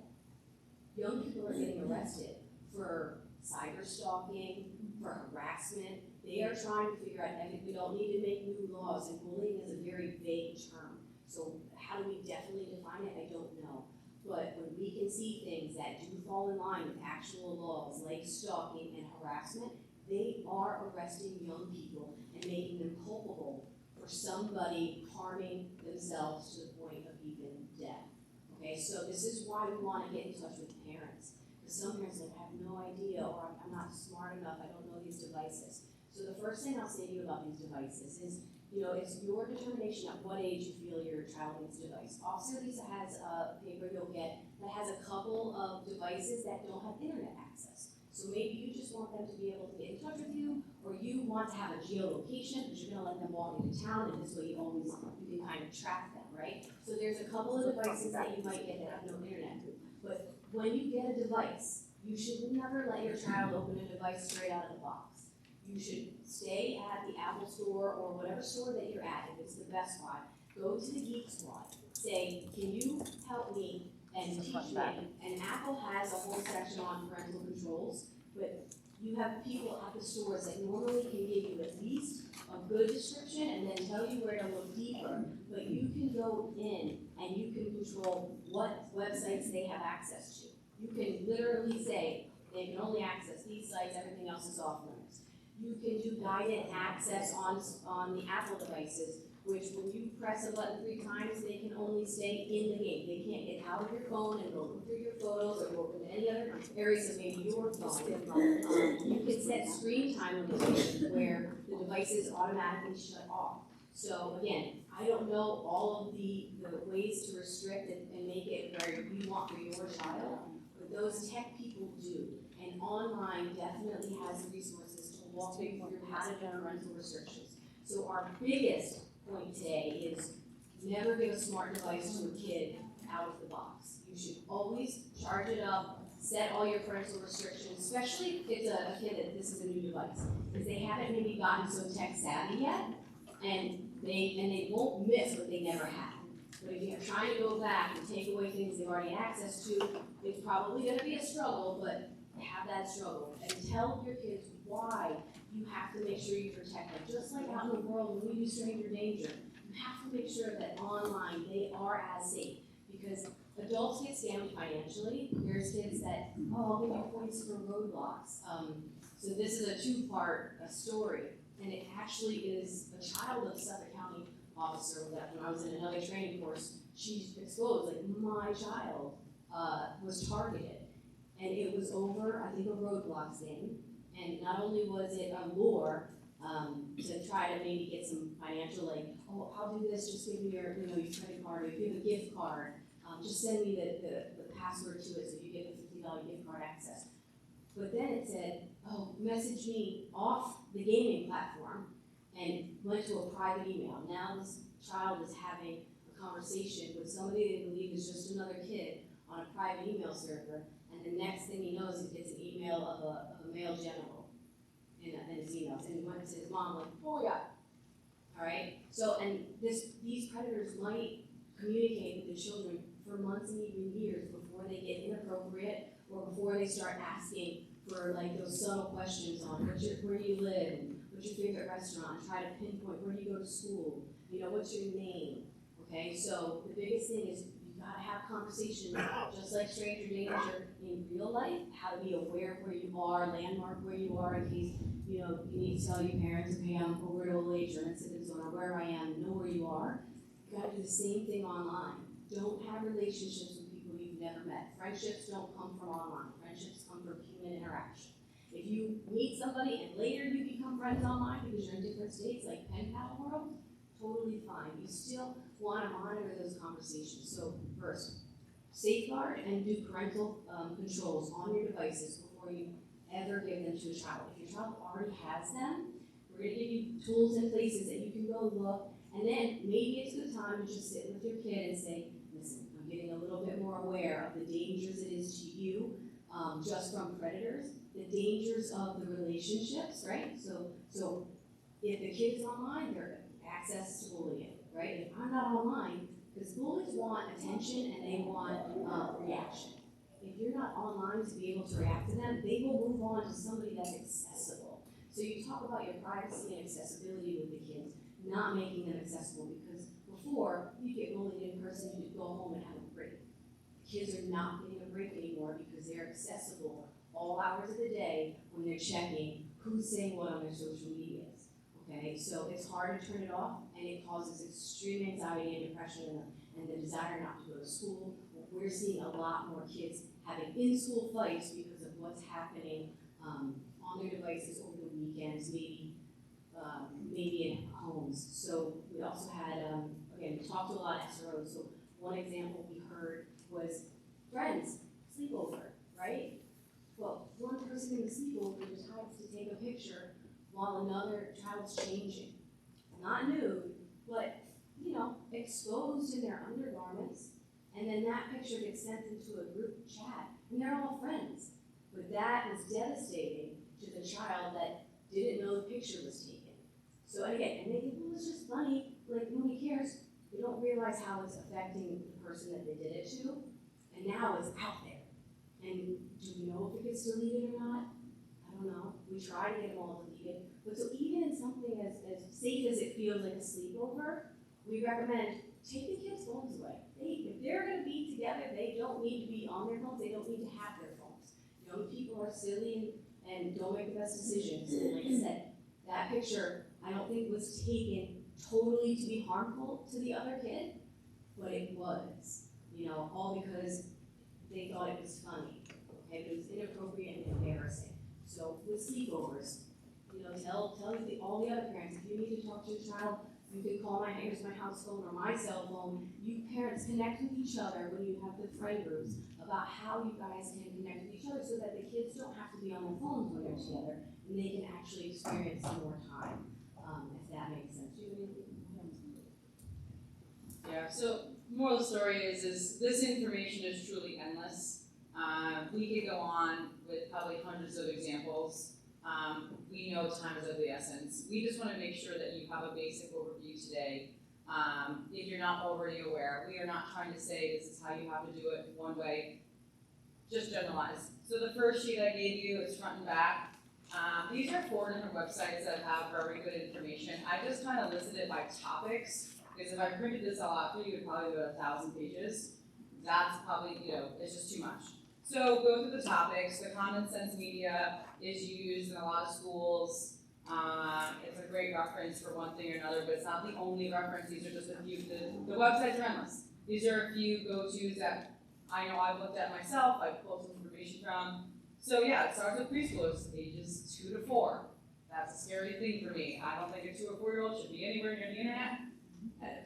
young people are getting arrested for cyber stalking, for harassment. They are trying to figure out, and we don't need to make new laws, and bullying is a very vague term. So how do we definitely define it? I don't know. But when we can see things that do fall in line with actual laws like stalking and harassment, they are arresting young people and making them culpable for somebody harming themselves to the point of even death. Okay, so this is why we want to get in touch with parents. Because some parents like, I have no idea, or I'm not smart enough, I don't know these devices. So the first thing I'll say to you about these devices is, you know, it's your determination at what age you feel your child needs a device. Officer Lisa has a paper you'll get that has a couple of devices that don't have internet access. So maybe you just want them to be able to get in touch with you, or you want to have a geolocation because you're going to let them walk into town, and this way you can kind of track them, right? So there's a couple of devices that you might get that have no internet. But when you get a device, you should never let your child open a device straight out of the box. You should stay at the Apple store or whatever store that you're at, if it's the Best Buy. Go to the Geek Squad. Say, can you help me and teach me? And Apple has a whole section on parental controls, but you have people at the stores that normally can give you at least a good description and then tell you where to look deeper. But you can go in and you can control what websites they have access to. You can literally say they can only access these sites, everything else is off limits. You can do guided access on the Apple devices, which when you press a button 3 times, they can only stay in the game. They can't get out of your phone and go through your photos or go into any other areas of maybe your phone. You can set screen time limitations where the devices automatically shut off. So again, I don't know all of the ways to restrict and make it where you want for your child, but those tech people do. And online definitely has resources to walk you through how to do parental restrictions. So our biggest point today is never give a smart device to a kid out of the box. You should always charge it up, set all your parental restrictions, especially if it's a kid that this is a new device, because they haven't maybe gotten so tech savvy yet, and they won't miss what they never had. But if you're trying to go back and take away things they've already had access to, it's probably going to be a struggle, but have that struggle and tell your kids why you have to make sure you protect them. Just like out in the world when we do stranger danger, you have to make sure that online they are as safe, because adults get scammed financially. There's kids that, oh, I'll give you points for roadblocks. So this is a two-part story, and it actually is a child of Suffolk County officer that when I was in another training course, she exposed, like, my child was targeted. And it was over, I think, a roadblocks thing. And not only was it a lure to try to maybe get some financial, like, oh, I'll do this, just give me your, your credit card, or if you have a gift card, just send me the password to it so you get the $50 gift card access. But then it said, oh, message me off the gaming platform, and went to a private email. Now this child is having a conversation with somebody they believe is just another kid on a private email server, and the next thing he knows, he gets an email of a male general in his emails, and he went to his mom like, oh yeah. All right, so, and these predators might communicate with the children for months and even years before they get inappropriate, or before they start asking for like those subtle questions on where do you live, and what's your favorite restaurant, try to pinpoint where do you go to school, what's your name, okay? So the biggest thing is you gotta have conversations, just like stranger danger in real life, how to be aware of where you are, landmark where you are in case, you need to tell your parents, okay, I'm over at old age or incident zone or where I am, know where you are. You gotta do the same thing online. Don't have relationships with people you've never met. Friendships don't come from online. Friendships come from human interaction. If you meet somebody and later you become friends online because you're in different states, like pen pal world, totally fine. You still want to monitor those conversations. So first, safeguard and do parental controls on your devices before you ever give them to a child. If your child already has them, we're going to give you tools and places that you can go look, and then maybe it's a good time to just sit with your kid and say, listen, I'm getting a little bit more aware of the dangers it is to you, just from predators, the dangers of the relationships, right? So if the kid is online, they're access to bullying, right? If I'm not online, because bullies want attention and they want reaction. If you're not online to be able to react to them, they will move on to somebody that's accessible. So you talk about your privacy and accessibility with the kids, not making them accessible, because before you get bullied in person, you could go home and have a break. Kids are not getting a break anymore because they're accessible all hours of the day when they're checking who's saying what on their social medias. Okay, so it's hard to turn it off, and it causes extreme anxiety and depression and the desire not to go to school. We're seeing a lot more kids having in-school fights because of what's happening on their devices over the weekends, maybe in homes. So we also had, again, we talked to a lot of SROs. So one example we heard was friends, sleepover, right? Well, one person in the sleepover decides to take a picture while another child's changing. Not nude, but, exposed in their undergarments. And then that picture gets sent into a group chat, and they're all friends. But that was devastating to the child that didn't know the picture was taken. So again, and they think, well, it's just funny, like nobody cares. They don't realize how it's affecting the person that they did it to, and now it's out there. And do we know if it gets deleted or not? I don't know. We try to get them all deleted. But so even in something as safe as it feels like a sleepover, we recommend take the kids' phones away. If they're going to be together, they don't need to be on their phones. They don't need to have their phones. Young people are silly and don't make the best decisions. And like I said, that picture, I don't think was taken totally to be harmful to the other kid, but it was, all because they thought it was funny. Okay, but it was inappropriate and embarrassing. So with sleepovers, tell all the other parents, if you need to talk to your child, you can call here's my house phone or my cell phone. You parents connect with each other when you have the friend groups about how you guys can connect with each other so that the kids don't have to be on their phones when they're together and they can actually experience some more time, if that makes sense. Do you have anything?
Yeah, so moral of the story is this information is truly endless. We could go on with probably hundreds of examples. We know time is of the essence. We just want to make sure that you have a basic overview today. If you're not already aware, we are not trying to say this is how you have to do it one way. Just generalize. So the first sheet I gave you is front and back. These are 4 different websites that have very good information. I just kind of listed it by topics, because if I printed this all out for you, it would probably go 1,000 pages. that's probably, it's just too much. So go through the topics. The Common Sense Media is used in a lot of schools. It's a great reference for one thing or another, but it's not the only reference. These are just a few. The websites are endless. These are a few go-tos that I know I've looked at myself. I've pulled some information from. So yeah, it starts with preschoolers, ages 2 to 4. That's a scary thing for me. I don't think a 2 or 4-year-old should be anywhere near the internet.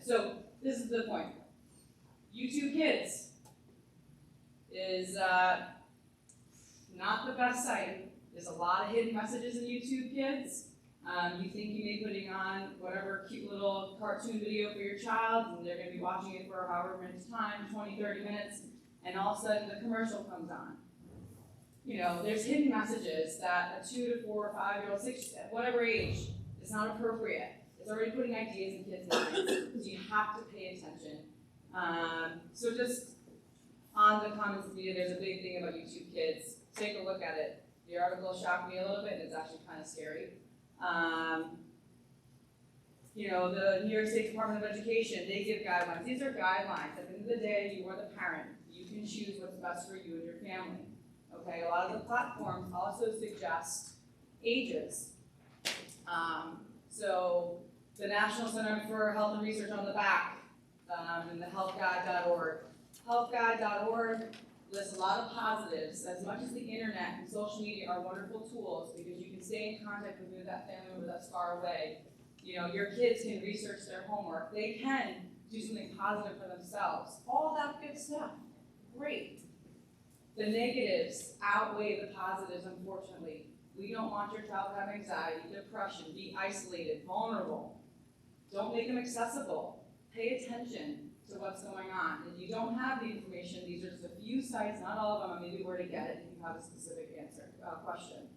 So this is the point. YouTube Kids is not the best site. There's a lot of hidden messages in YouTube Kids. You think you may be putting on whatever cute little cartoon video for your child, and they're going to be watching it for however much time, 20, 30 minutes, and all of a sudden the commercial comes on. There's hidden messages that a 2 to 4 or 5-year-old, 6, whatever age, is not appropriate. It's already putting ideas in kids' minds, so you have to pay attention. So just on the Common Sense Media, there's a big thing about YouTube Kids. Take a look at it. The article shocked me a little bit, and it's actually kind of scary. The New York State Department of Education, they give guidelines. These are guidelines. At the end of the day, you are the parent. You can choose what's best for you and your family. Okay, a lot of the platforms also suggest ages. So the National Center for Health and Research on the back, and the healthguide.org. Healthguide.org lists a lot of positives. As much as the internet and social media are wonderful tools because you can stay in contact with that family member that's far away. Your kids can research their homework. They can do something positive for themselves. All that good stuff. Great. The negatives outweigh the positives, unfortunately. We don't want your child to have anxiety, depression, be isolated, vulnerable. Don't make them accessible. Pay attention to what's going on. If you don't have the information, these are just a few sites, not all of them, maybe where to get it if you have a specific question.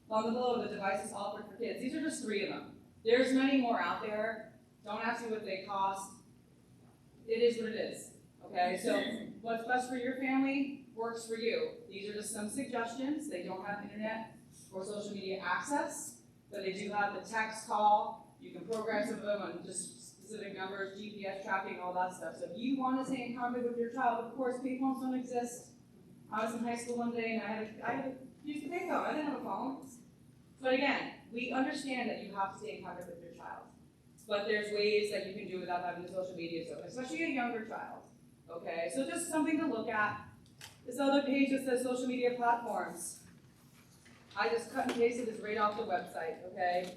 On the below, the devices offered for kids. These are just 3 of them. There's many more out there. Don't ask me what they cost. It is what it is. Okay, so what's best for your family works for you. These are just some suggestions. They don't have internet or social media access, but they do have the text call. You can program some of them on just specific numbers, GPS tracking, all that stuff. So if you want to stay in contact with your child, of course, payphones don't exist. I was in high school one day and I had to use the payphone. I didn't have a phone. But again, we understand that you have to stay in contact with your child. But there's ways that you can do without having the social media, so especially a younger child. Okay, so just something to look at. This other page that says social media platforms. I just cut and pasted this right off the website, okay?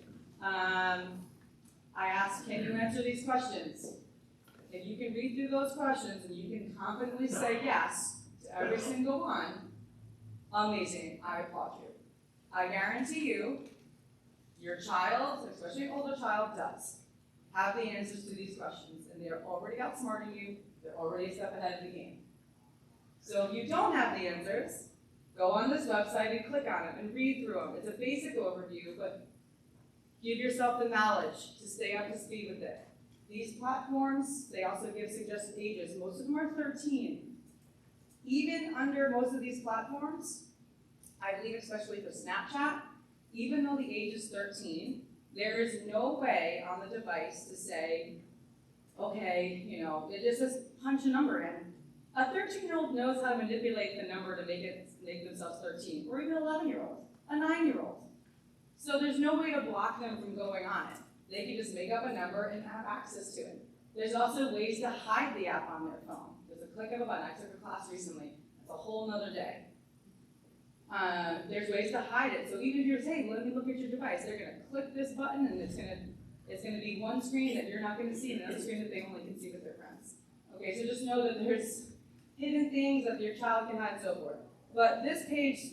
I asked, can you answer these questions? If you can read through those questions and you can confidently say yes to every single one, amazing, I applaud you. I guarantee you, your child, especially an older child, does have the answers to these questions, and they're already outsmarting you, they're already a step ahead of the game. So if you don't have the answers, go on this website and click on them and read through them. It's a basic overview, but give yourself the knowledge to stay up to speed with it. These platforms, they also give suggested ages. Most of them are 13. Even under most of these platforms, I believe especially for Snapchat, even though the age is 13, there is no way on the device to say, okay, it just says punch a number in. A 13-year-old knows how to manipulate the number to make themselves 13, or even an 11-year-old, a 9-year-old. So there's no way to block them from going on it. They can just make up a number and have access to it. There's also ways to hide the app on their phone. There's a click of a button. I took a class recently. It's a whole nother day. There's ways to hide it. So even if you're saying, let me look at your device, they're going to click this button and it's going to be one screen that you're not going to see and another screen that they only can see with their friends. Okay, so just know that there's hidden things that your child can hide and so forth. But this page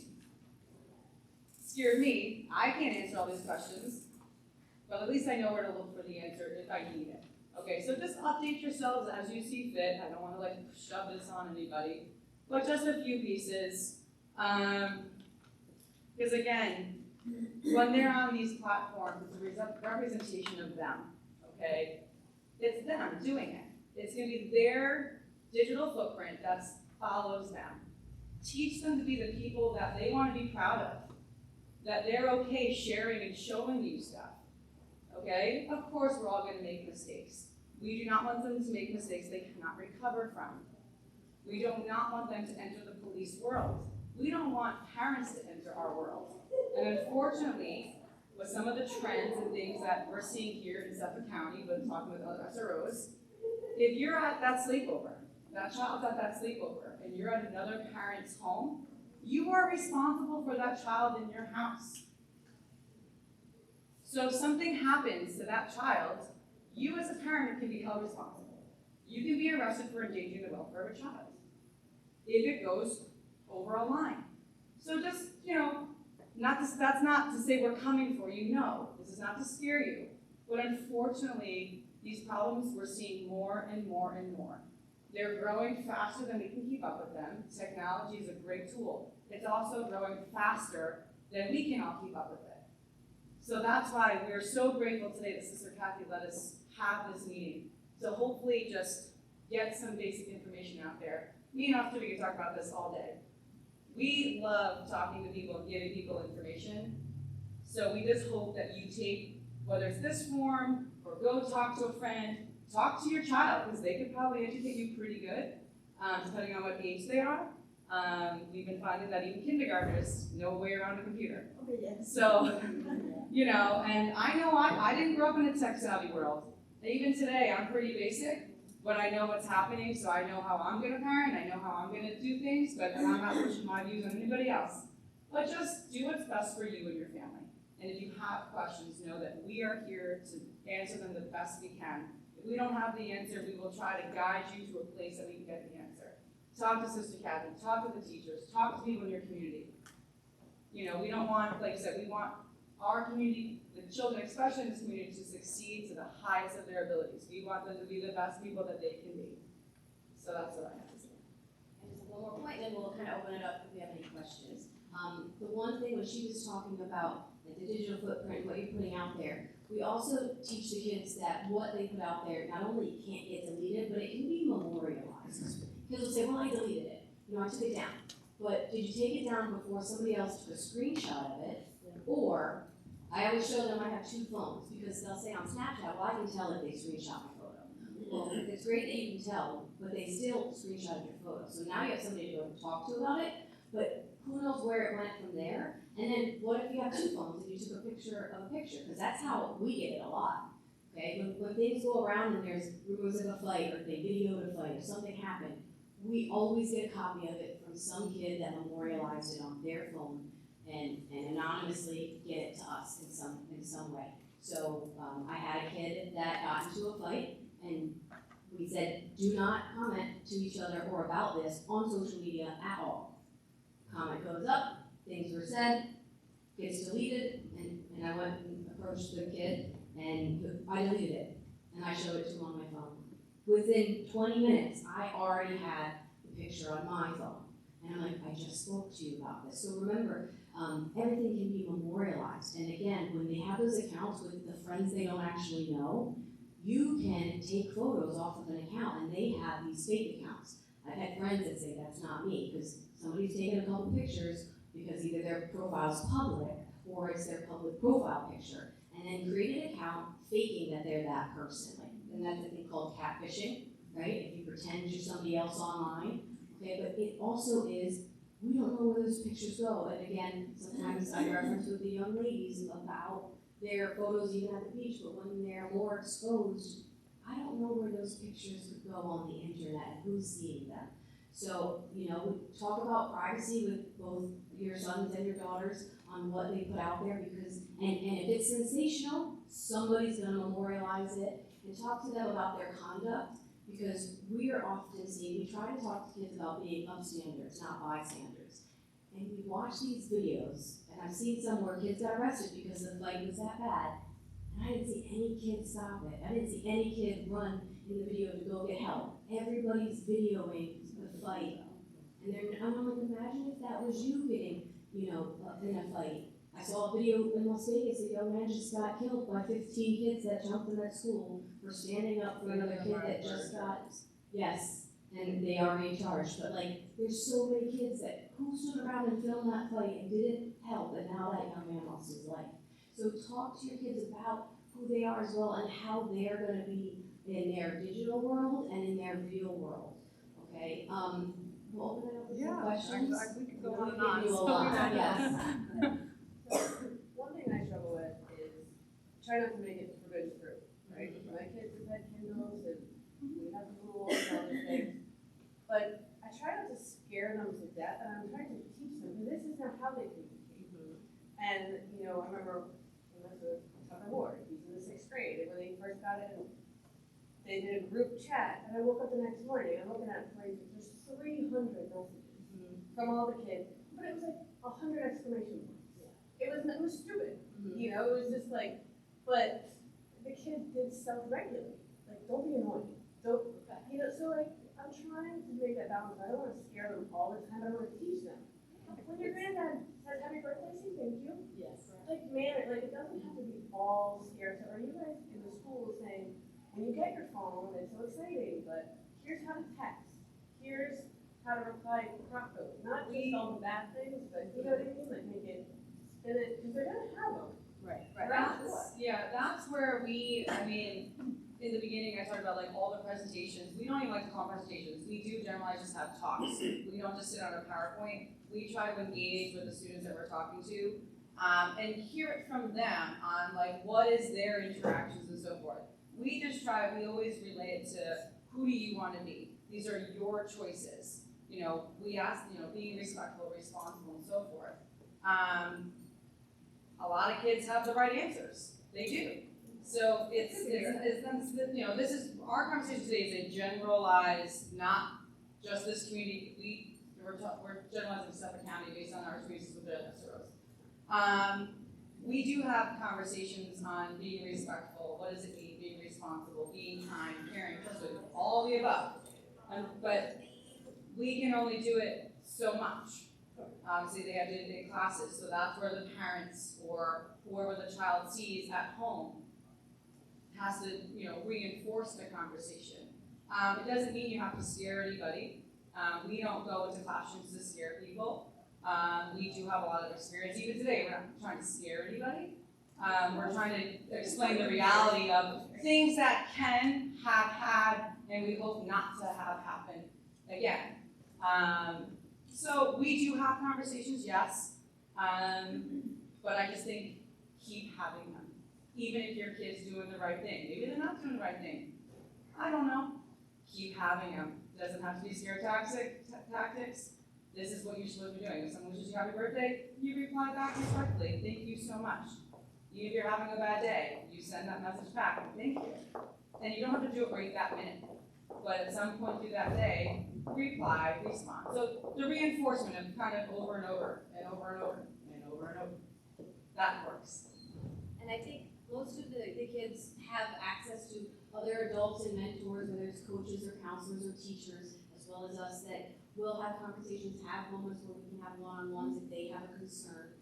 scared me. I can't answer all these questions, but at least I know where to look for the answer if I need it. Okay, so just update yourselves as you see fit. I don't want to shove this on anybody, but just a few pieces. Because again, when they're on these platforms, it's a representation of them, okay? It's them doing it. It's going to be their digital footprint that follows them. Teach them to be the people that they want to be proud of, that they're okay sharing and showing you stuff, okay? Of course, we're all going to make mistakes. We do not want them to make mistakes they cannot recover from. We do not want them to enter the police world. We don't want parents to enter our world. And unfortunately, with some of the trends and things that we're seeing here in Suffolk County, with talking with other SROs, if you're at that sleepover, that child's at that sleepover, and you're at another parent's home, you are responsible for that child in your house. So if something happens to that child, you as a parent can be held responsible. You can be arrested for endangering the welfare of a child if it goes over a line. So just, that's not to say we're coming for you, no. This is not to scare you. But unfortunately, these problems we're seeing more and more and more. They're growing faster than we can keep up with them. Technology is a great tool. It's also growing faster than we can all keep up with it. So that's why we're so grateful today that Sister Kathy let us have this meeting. So hopefully just get some basic information out there. Me and Officer, we can talk about this all day. We love talking to people and giving people information. So we just hope that you take, whether it's this form or go talk to a friend, talk to your child, because they could probably educate you pretty good, depending on what age they are. We've been finding that even kindergartners know a way around a computer.
Okay, yes.
So, and I know I didn't grow up in a tech-savvy world. And even today, I'm pretty basic, but I know what's happening, so I know how I'm gonna parent, I know how I'm gonna do things, but I'm not pushing my views on anybody else. But just do what's best for you and your family. And if you have questions, know that we are here to answer them the best we can. If we don't have the answer, we will try to guide you to a place that we can get the answer. Talk to Sister Kathy, talk to the teachers, talk to people in your community. We don't want, like I said, we want our community, the children, especially in this community, to succeed to the highest of their abilities. We want them to be the best people that they can be. So that's what I have to say.
And just one more point, then we'll kind of open it up if we have any questions. The one thing when she was talking about the digital footprint, what you're putting out there, we also teach the kids that what they put out there not only can't get deleted, but it can be memorialized. Kids will say, well, I deleted it. I took it down. But did you take it down before somebody else took a screenshot of it? Or, I always show them I have two phones, because they'll say on Snapchat, well, I can tell if they screenshot my photo. Well, it's great that you can tell, but they still screenshotted your photo. So now you have somebody to go and talk to about it, but who knows where it went from there? And then what if you have two phones and you took a picture of a picture? Because that's how we get it a lot. Okay, when things go around and there's rumors of a fight, or they videoed a fight, or something happened, we always get a copy of it from some kid that memorialized it on their phone and anonymously get it to us in some way. So I had a kid that got into a fight, and we said, do not comment to each other or about this on social media at all. Comment goes up, things were said, gets deleted, and I went and approached the kid, and I deleted it, and I showed it to him on my phone. Within 20 minutes, I already had the picture on my phone. And I'm like, I just spoke to you about this. So remember, everything can be memorialized. And again, when they have those accounts with the friends they don't actually know, you can take photos off of an account, and they have these fake accounts. I've had friends that say that's not me, because somebody's taken a couple pictures because either their profile's public or it's their public profile picture, and then create an account faking that they're that person. And that's a thing called catfishing, right? If you pretend you're somebody else online, okay? But it also is, we don't know where those pictures go. And again, sometimes I reference with the young ladies about their photos even at the beach, but when they're more exposed, I don't know where those pictures would go on the internet and who's seeing them. So, we talk about privacy with both your sons and your daughters on what they put out there, because, and if it's sensational, somebody's gonna memorialize it, and talk to them about their conduct, because we are often seeing, we try to talk to kids about being upstanders, not bystanders. And we watch these videos, and I've seen some where kids got arrested because the fight was that bad, and I didn't see any kid stop it. I didn't see any kid run in the video to go get help. Everybody's videoing the fight. And I'm like, imagine if that was you getting, in a fight. I saw a video in Las Vegas, a young man just got killed by 15 kids that jumped in that school for standing up for another kid that just got, yes, and they are being charged. But there's so many kids that, who stood around and filmed that fight and didn't help, and now that young man lost his life. So talk to your kids about who they are as well, and how they're gonna be in their digital world and in their real world, Okay, we'll open it up for
Yeah,
some questions.
we could go
We
on
can
and on.
give you a
so
lot,
we don't-
yes.
One thing I struggle with is try not to make it forbidden fruit, right? My kids have had Kindles and we have the rules and all these things. But I try not to scare them to death, and I'm trying to teach them, because this is not how they communicate. And, you know, I remember when I was with Tucker Ward, he's in the 6th grade, and when they first got in, they did a group chat, and I woke up the next morning, I'm looking at it, like, there's 300 messages from all the kids, but it was like 100 exclamation points. It was stupid, you know, it was just like, but the kids did self-regulate, like, don't be annoying, don't, you know, so like, I'm trying to make that balance, I don't wanna scare them all the time, I wanna teach them. When your granddad says happy birthday, say thank you.
Yes.
Like, man, like, it doesn't have to be all scare, so are you guys in the school saying, when you get your phone, it's so exciting, but here's how to text, here's how to reply properly, not just all the bad things, but you know what I mean, like, make it, spin it, because they're gonna have them.
Right.
That's where I mean, in the beginning, I talked about like all the presentations. We don't even like to call them presentations. We do generally just have talks. We don't just sit on a PowerPoint. We try to engage with the students that we're talking to, and hear it from them on like what is their interactions and so forth. We always relate it to who do you want to be? These are your choices. You know, we ask, you know, being respectful, responsible, and so forth. A lot of kids have the right answers. They do. So it's you know, this is, our conversation today is a generalized, not just this community. We're generalizing Suffolk County based on our experiences with the SROs. We do have conversations on being respectful. What does it mean? Being responsible, being kind, caring, trustworthy, all of the above. But we can only do it so much. Obviously, they have day-to-day classes, so that's where the parents or whoever the child sees at home has to, you know, reinforce the conversation. It doesn't mean you have to scare anybody. We don't go into classrooms to scare people. We do have a lot of experience. Even today, we're not trying to scare anybody. We're trying to explain the reality of things that can have had, and we hope not to have happen again. So we do have conversations, yes, but I just think keep having them. Even if your kid's doing the right thing, maybe they're not doing the right thing. I don't know. Keep having them. Doesn't have to be scare tactics. This is what you're supposed to be doing. If someone wishes you happy birthday, you reply back respectfully. Thank you so much. Even if you're having a bad day, you send that message back. Thank you. And you don't have to do it right that minute. But at some point through that day, reply, respond. So the reinforcement of kind of over and over and over and over and over and over. That works.
And I think most of the kids have access to other adults and mentors, whether it's coaches or counselors or teachers, as well as us, that will have conversations, have moments where we can have one-on-ones if they have a concern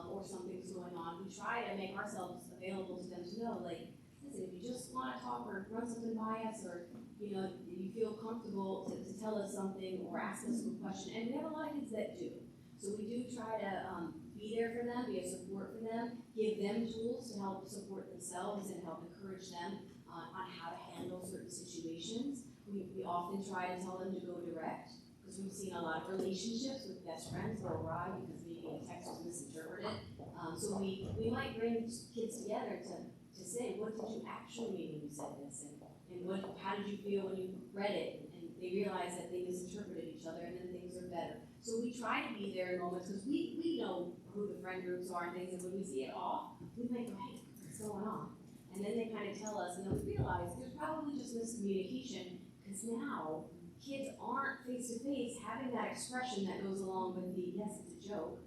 or something's going on. We try to make ourselves available to them to know, like, listen, if you just want to talk or run something by us, or you know, you feel comfortable to tell us something or ask us a question, and we have a lot of kids that do. So we do try to be there for them, be a support for them, give them tools to help support themselves and help encourage them on how to handle certain situations. We often try to tell them to go direct, because we've seen a lot of relationships with best friends go awry because maybe a text was misinterpreted. So we might bring kids together to say, what did you actually mean when you said this? And how did you feel when you read it? And they realize that they misinterpreted each other, and then things are better. So we try to be there in moments, because we know who the friend groups are and things, and when we see it off, we might go, hey, what's going on? And then they kind of tell us, and then we realize there's probably just miscommunication, because now kids aren't face-to-face having that expression that goes along with the, yes, it's a joke.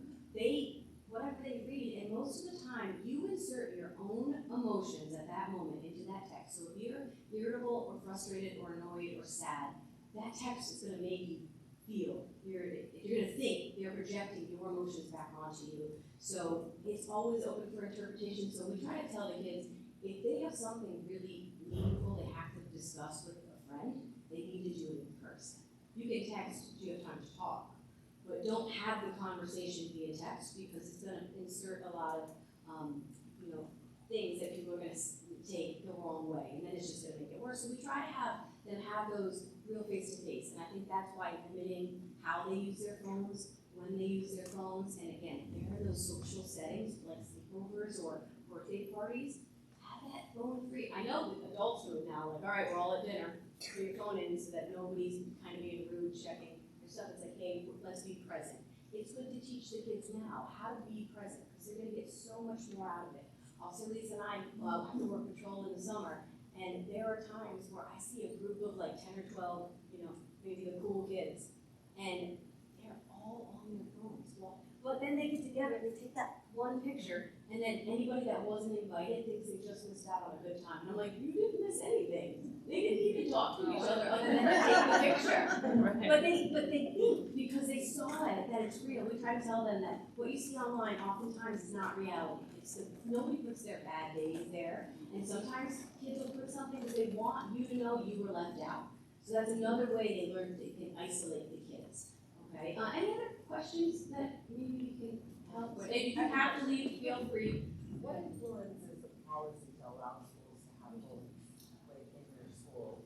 Whatever they read, and most of the time, you insert your own emotions at that moment into that text. So if you're irritable or frustrated or annoyed or sad, that text is going to make you feel. You're going to think. They're projecting your emotions back onto you. So it's always open for interpretation. So we try to tell the kids, if they have something really meaningful they have to discuss with a friend, they need to do it in person. You can text, do you have time to talk? But don't have the conversation via text, because it's going to insert a lot of, things that people are going to take the wrong way, and then it's just going to make it worse. So we try to have them have those real face to face. And I think that's why limiting how they use their phones, when they use their phones, and again, there are those social settings like sleepovers or birthday parties. Have that phone free. I know the adults do it now, like, all right, we're all at dinner, put your phone in so that nobody's kind of being rude, checking their stuff. It's like, hey, let's be present. It's good to teach the kids now how to be present because they're gonna get so much more out of it. Also, Lisa and I have to work patrol in the summer, and there are times where I see a group of like 10 or 12, maybe the cool kids, and they're all on their phones. Well, but then they get together, they take that one picture, and then anybody that wasn't invited thinks they just missed out on a good time. And I'm like, you didn't miss anything. They didn't even talk to each other other than to take the picture. But they think because they saw it that it's real. We try to tell them that what you see online oftentimes is not reality. Nobody puts their bad days there, and sometimes kids will put something because they want you to know you were left out. So that's another way they learn they can isolate the kids. Okay. Any other questions that maybe you can help with? If you have to leave, feel free.
What influences the policy to allow schools to have phones like in their schools?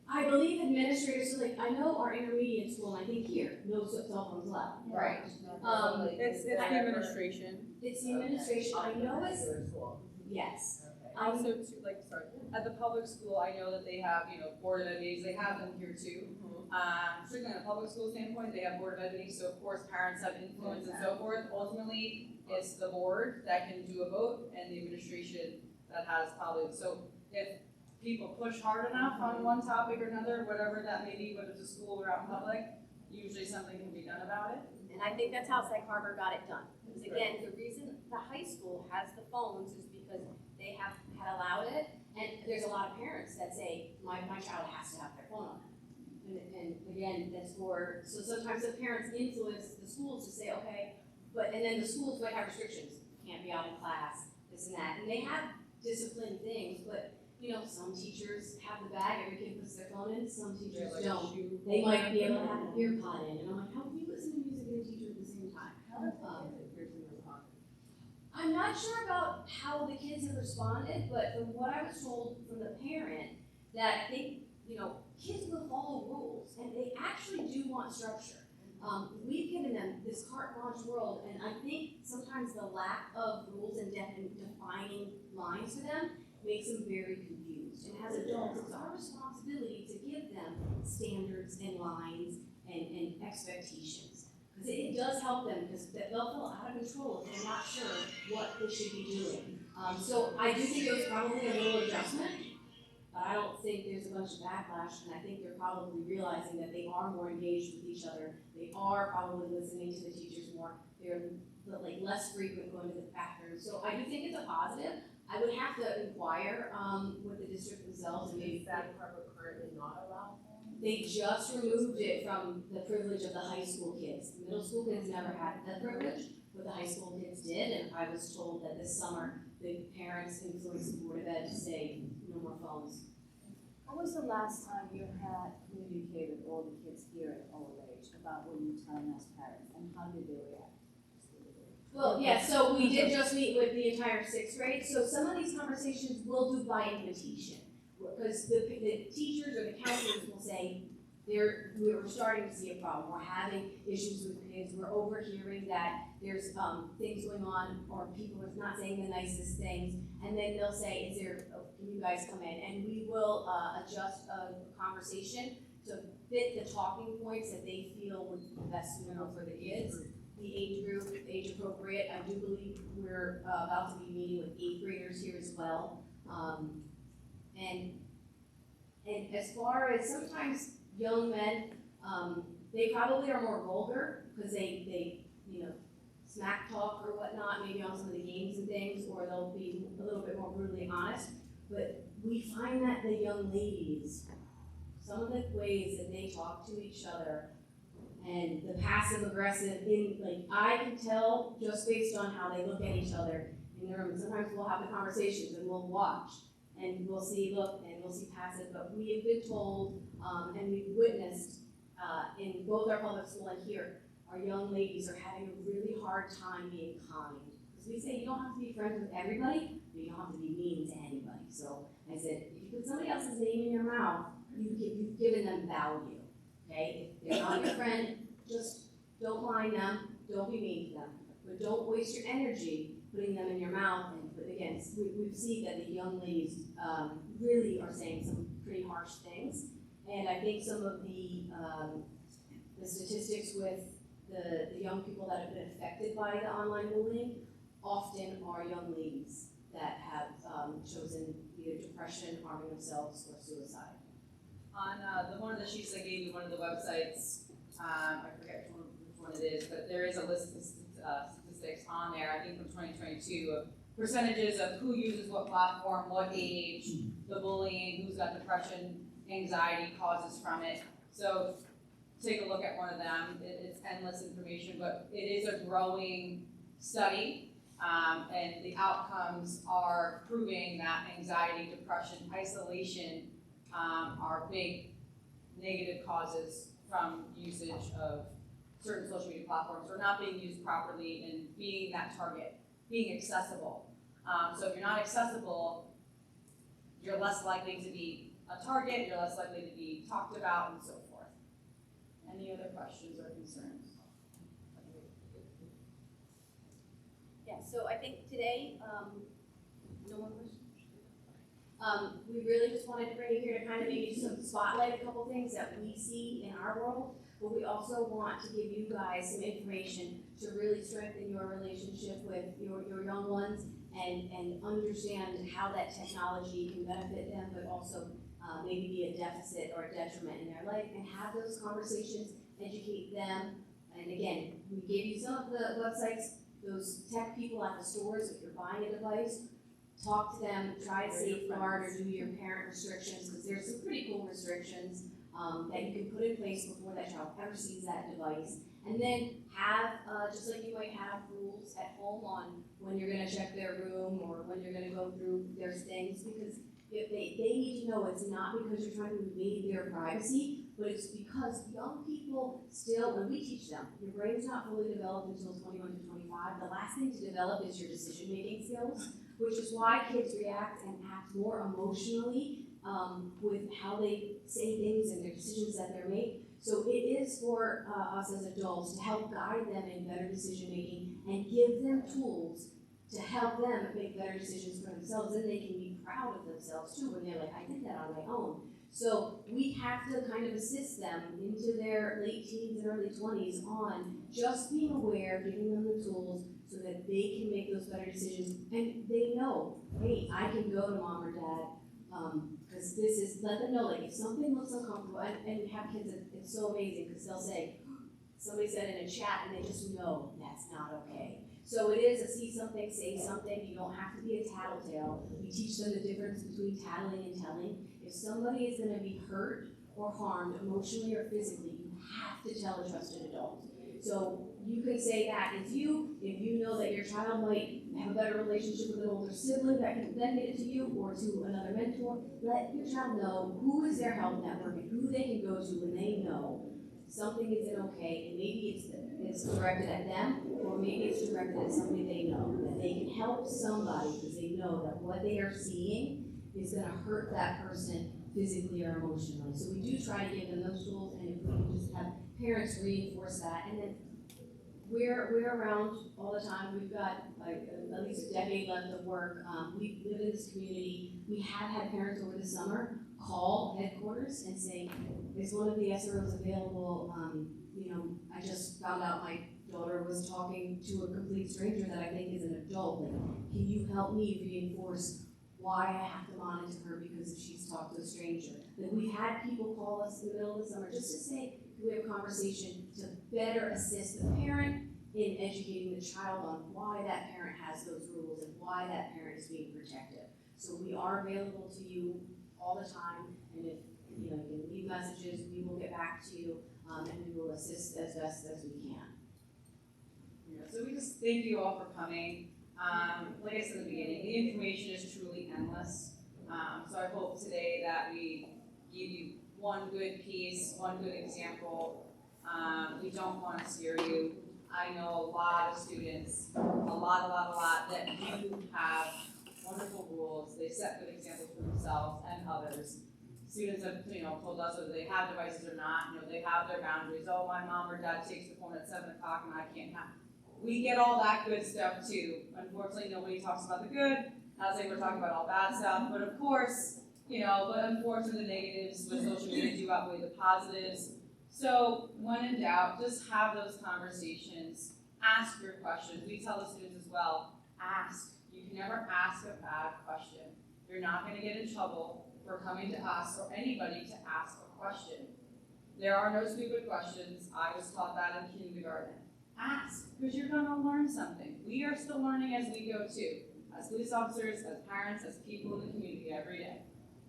I believe administrators, so like I know our intermediate school, and I think here, no cell phones allowed.
Right. It's the administration.
It's the administration. I know it's
Regular school.
yes.
Okay.
Also, too, at the public school, I know that they have, board of ed meetings, they have them here too. Strictly on a public school standpoint, they have board of ed meetings, so of course, parents have influence and so forth. Ultimately, it's the board that can do a vote and the administration that has probably, so if people push hard enough on one topic or another, whatever that may be, whether it's a school or out in public, usually something can be done about it.
And I think that's how Sag Harbor got it done. Because again, the reason the high school has the phones is because they had allowed it. And there's a lot of parents that say, my child has to have their phone on them. And again, that's so sometimes the parents influence the schools to say, okay, and then the schools might have restrictions. Can't be out in class, this and that. And they have disciplined things, but some teachers have the bag, every kid puts their phone in, some teachers don't. They might be able to have an ear pod in, and I'm like, how can you listen to music and a teacher at the same time? I'm not sure about how the kids have responded, but from what I was told from the parent, that kids will follow rules, and they actually do want structure. We've given them this carte blanche world, and I think sometimes the lack of rules and defining lines for them makes them very confused. And as adults, it's our responsibility to give them standards and lines and expectations. Because it does help them, because they'll feel out of control if they're not sure what they should be doing. So I do think it was probably a little adjustment, but I don't think there's a bunch of backlash, and I think they're probably realizing that they are more engaged with each other. They are probably listening to the teachers more. They're less frequent going to the bathroom. So I do think it's a positive. I would have to inquire with the district themselves and maybe.
Is Sag Harbor currently not allowed phones?
They just removed it from the privilege of the high school kids. The middle school kids never had that privilege, but the high school kids did. And I was told that this summer the parents influenced the Board of Ed to say no more phones.
When was the last time you had communicated with all the kids here at OLH about what you were telling us parents, and how did they react?
Well, yeah, so we did just meet with the entire sixth grade, so some of these conversations we'll do by invitation. Because the teachers or the counselors will say, we're starting to see a problem, we're having issues with kids, we're overhearing that there's things going on, or people are not saying the nicest things, and then they'll say, can you guys come in? And we will adjust a conversation to fit the talking points that they feel would be best suitable for the kids. The age group, age appropriate. I do believe we're about to be meeting with 8th graders here as well. And as far as sometimes young men, they probably are more vulgar because they smack talk or whatnot, maybe on some of the games and things, or they'll be a little bit more brutally honest. But we find that the young ladies, some of the ways that they talk to each other and the passive aggressive I can tell just based on how they look at each other in the room. Sometimes we'll have the conversations and we'll watch and we'll see passive, but we have been told and we've witnessed in both our public school and here, our young ladies are having a really hard time being kind. Because we say you don't have to be friends with everybody, but you don't have to be mean to anybody. So I said, if you put somebody else's name in your mouth, you've given them value, okay? If they're not your friend, just don't mind them, don't be mean to them, but don't waste your energy putting them in your mouth. And but again, we've seen that the young ladies really are saying some pretty harsh things, and I think some of the statistics with the young people that have been affected by the online bullying often are young ladies that have chosen either depression, harming themselves, or suicide.
On one of the sheets I gave you, one of the websites, I forget which one it is, but there is a list of statistics on there, I think from 2022, of percentages of who uses what platform, what age, the bullying, who's got depression, anxiety causes from it. So take a look at one of them. It's endless information, but it is a growing study, and the outcomes are proving that anxiety, depression, isolation are big negative causes from usage of certain social media platforms or not being used properly and being that target, being accessible. So if you're not accessible, you're less likely to be a target, you're less likely to be talked about, and so forth. Any other questions or concerns?
Yeah, so I think today, no more questions? We really just wanted to bring you here to kind of maybe some spotlight a couple things that we see in our world, but we also want to give you guys some information to really strengthen your relationship with your young ones and understand how that technology can benefit them, but also maybe be a deficit or a detriment in their life, and have those conversations, educate them. And again, we gave you some of the websites, those tech people at the stores, if you're buying a device, talk to them, try to safeguard or do your parent restrictions, because there's some pretty cool restrictions that you can put in place before that child ever sees that device. And then have, just like you might have rules at home on when you're gonna check their room or when you're gonna go through their things, because if they need to know it's not because you're trying to invade their privacy, but it's because young people still, when we teach them, your brain's not fully developed until 21 to 25. The last thing to develop is your decision-making skills, which is why kids react and act more emotionally with how they say things and their decisions that they make. So it is for us as adults to help guide them in better decision-making and give them tools to help them make better decisions for themselves. Then they can be proud of themselves too when they're like, I did that on my own. So we have to kind of assist them into their late teens and early 20s on just being aware, giving them the tools so that they can make those better decisions. And they know, hey, I can go to mom or dad, because this is, let them know, like if something looks uncomfortable, and we have kids, it's so amazing, because they'll say, somebody said in a chat, and they just know that's not okay. So it is a see something, say something. You don't have to be a tattletale. We teach them the difference between tattling and telling. If somebody is going to be hurt or harmed emotionally or physically, you have to tell a trusted adult. So you can say that if you know that your child might have a better relationship with an older sibling that can then get it to you or to another mentor, let your child know who is their help network and who they can go to when they know something isn't okay, and maybe it's directed at them, or maybe it's directed at somebody they know, that they can help somebody because they know that what they are seeing is going to hurt that person physically or emotionally. So we do try to give them those tools, and if we can just have parents reinforce that, and then we're around all the time. We've got like at least a decade left of work. We live in this community. We have had parents over the summer call headquarters and say, is one of the SROs available? I just found out my daughter was talking to a complete stranger that I think is an adult. Like, can you help me reinforce why I have to monitor her because she's talked to a stranger? Like, we've had people call us in the middle of the summer just to say, can we have a conversation to better assist the parent in educating the child on why that parent has those rules and why that parent is being protected. So we are available to you all the time, and if you can leave messages, we will get back to you, and we will assist as best as we can.
Yeah, so we just thank you all for coming. Like I said at the beginning, the information is truly endless. So I hope today that we give you one good piece, one good example. We don't want to scare you. I know a lot of students, a lot that do have wonderful rules. They set good examples for themselves and others. students have, told us whether they have devices or not, they have their boundaries. Oh, my mom or dad takes the phone at 7 o'clock and I can't have. We get all that good stuff too. Unfortunately, nobody talks about the good. Not saying we're talking about all bad stuff, but of course, but unfortunately the negatives with social media do outweigh the positives. So when in doubt, just have those conversations. Ask your questions. We tell the students as well, ask. You can never ask a bad question. You're not going to get in trouble for coming to us or anybody to ask a question. There are no stupid questions. I was taught that in kindergarten. Ask, because you're going to learn something. We are still learning as we go too, as police officers, as parents, as people in the community every day.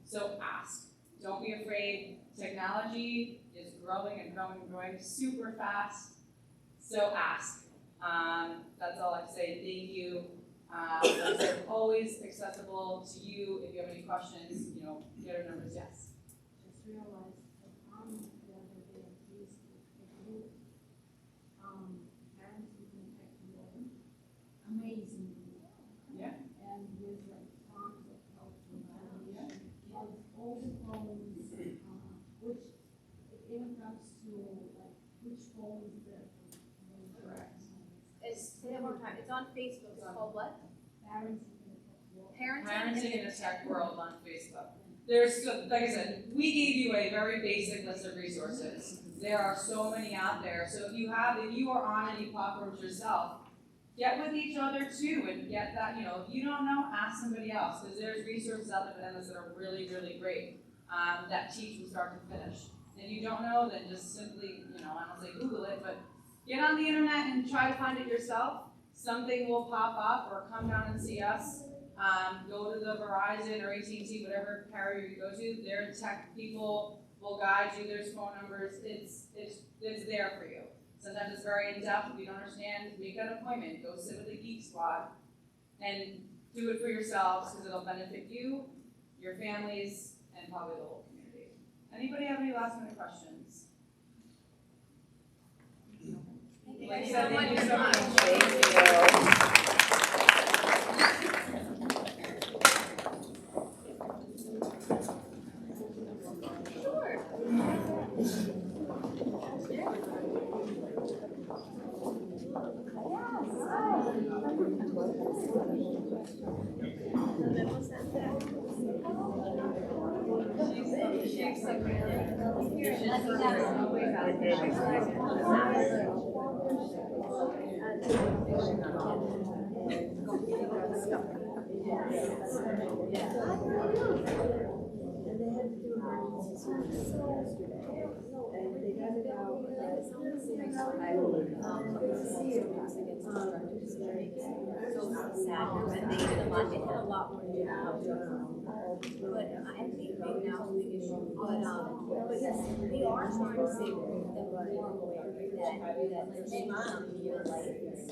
So ask. Don't be afraid. Technology is growing and growing and growing super fast. So ask. That's all I have to say. Thank you. They're always accessible to you. If you have any questions, get our numbers. Yes.
Just realized that on the other day at Facebook, a group, parents who can technology, amazing.
Yeah.
And with like tons of help from kids, all the phones, which even comes to like which phone is better for
Correct.
Say that one more time. It's on Facebook. It's called what?
parents who can technology.
Parenting.
Parenting in a Tech World on Facebook. There's, like I said, we gave you a very basic list of resources. There are so many out there. So if you are on any platforms yourself, get with each other too and get that, if you don't know, ask somebody else, because there's resources out there for them that are really, really great, that teach from start to finish. And if you don't know, then just simply, I don't say Google it, but get on the internet and try to find it yourself. Something will pop up, or come down and see us. Go to the Verizon or AT&T, whatever carrier you go to. Their tech people will guide you. There's phone numbers. It's there for you. Sometimes it's very in depth. If you don't understand, make an appointment. Go sit with the Geek Squad, and do it for yourselves, because it'll benefit you, your families, and probably the whole community. Anybody have any last minute questions?
Thank you so much. They had a lot more but I think maybe now is a big issue. But yes, we are trying to say that more aware that their mom in your life is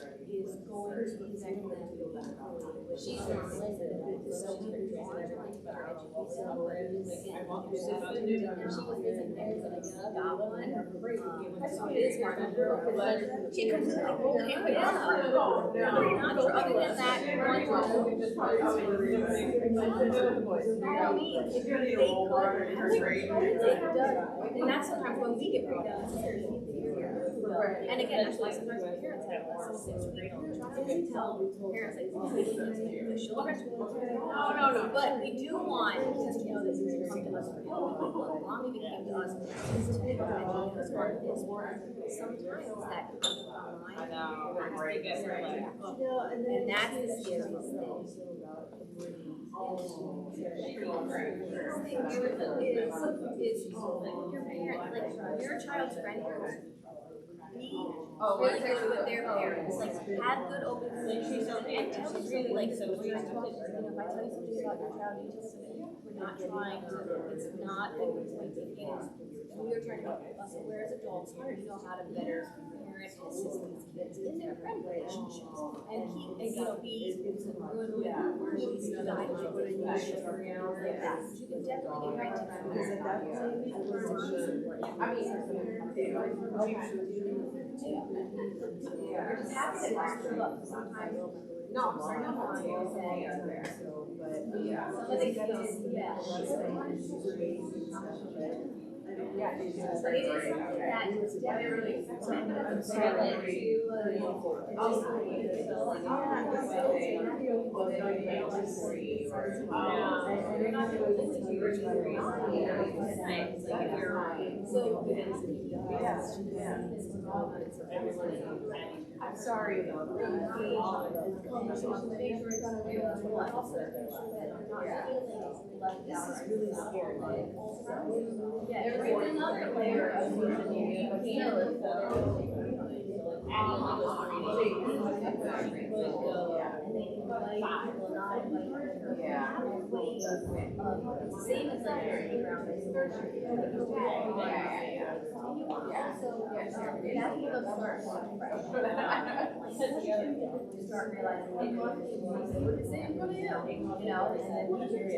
going to affect them. She's not listening, so we are trying to educate them. But again, she was thinking there's a dollar one. So it is part of her, but she comes in like, oh, yeah. Not other than that, and that's sometimes when we get brought up. And again, that's why sometimes parents have lessons in grade on trying to tell parents like, oh, no. But we do want kids to know that you can come to us for help. Mom even came to us as part of this work. Sometimes that comes online. I know, and that's the scariest thing. Is your parent, like your child's friend group, really good with their parents, like have good open communication and tell them really like so if I tell you something about your child, you tell them we're not trying to, it's not always like taking it. We are trying to make us aware as adults, how to know how to better parent and assist these kids in their friend relationships and keep and be good guide you around like that. You can definitely get right to that. We're just happy that you're still up sometimes. No, I'm sorry, no, but Some of these things, yeah.
Yeah, she's doing
But it is something that is definitely I'm sorry. This is really scary. Yeah, there's another layer of social media. You can't same as like that's what those start start realizing what the same for you, you know, and then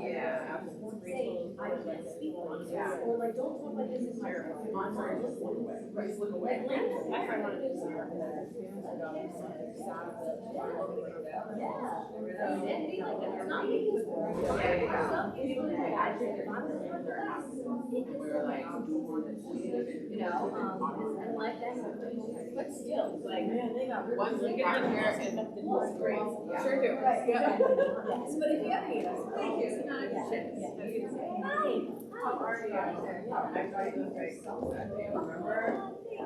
Yeah.
I can't speak on it, or like, don't talk like this is my on my list. Look away. My friend wanted to do some work with her. Yeah. And be like, it's not me. Some people like, I think if I was a friend, you know, and like that, but still, like, man, they got one thing out here and nothing more great. Sure do. Right. Yeah. Yes, but if you ever need us, thank you. Hi.
How are you? I tried to make some that day, remember?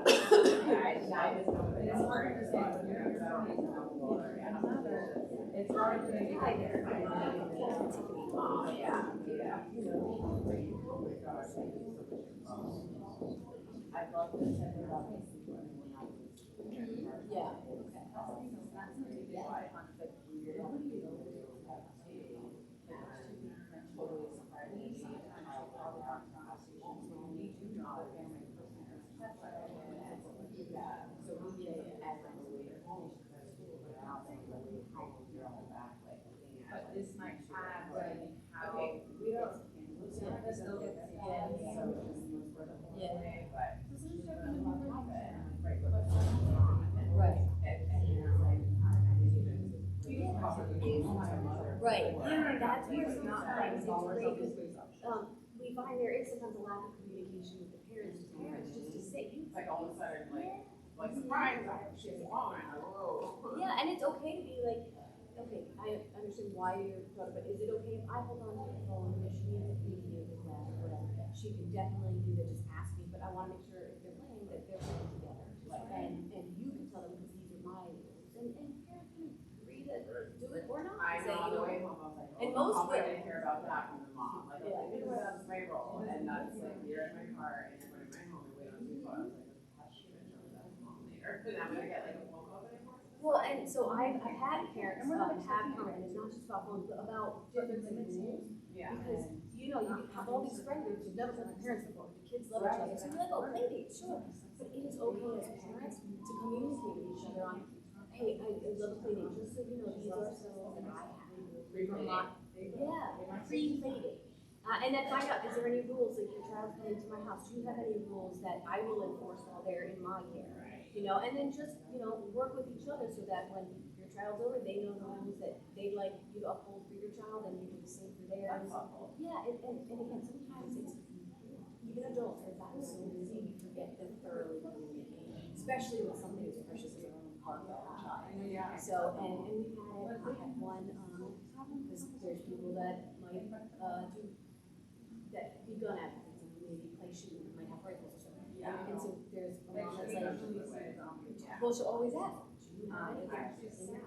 It's hard to say when you're about it's hard to make it. Yeah.
I'd love to send it up.
Yeah.
But this might add how.
Okay, we don't. Right, that's where it's not like, it's great, we find there is sometimes a lack of communication with the parents, just to say,
It's like all of a sudden, like surprise, she's on, whoa.
yeah, and it's okay to be like, okay, I understand why you're, but is it okay if I hold on to the phone, if she needs a preview with that, or whatever, she can definitely do that, just ask me, but I wanna make sure if they're playing, that they're playing together. And you can tell them, because these are my rules, and parents can agree to do it or not.
I
Say,
know, on
you
the way home, I was like,
and
oh,
most
I
women-
didn't hear about that from the mom, like, I did what that's my role, and that's like, you're in my car, and you're going to my home, and wait on you, I was like, gosh, you're gonna show that mom later, and I'm gonna get like a phone call anymore.
Well, and so I've had parents, have commented, it's not just about phones, but about differences in rules.
Yeah.
Because, you know, you have all these friend groups, you've never met their parents before, the kids love each other, so you're like, oh, play dates, sure. But it is okay as parents to communicate with each other on, hey, I love a play date, just so you know, these are skills that I have. From my, yeah, pre-play date. And then find out, is there any rules, like your child's coming to my house, do you have any rules that I will enforce while they're in my care? You know, and then just, you know, work with each other so that when your child's over, they know the rules that they'd like you to uphold for your child, and you do the same for theirs. Yeah, and again, sometimes it's, even adults are gotten so busy, we forget to thoroughly communicate, especially with something as precious as our own heart or our child. So, and we've had it, I had one, because there's people that might, do, that be gun advocates and maybe play shooting, might have rifles or something. And so there's a mom that's like, well, she'll always ask, do you have it?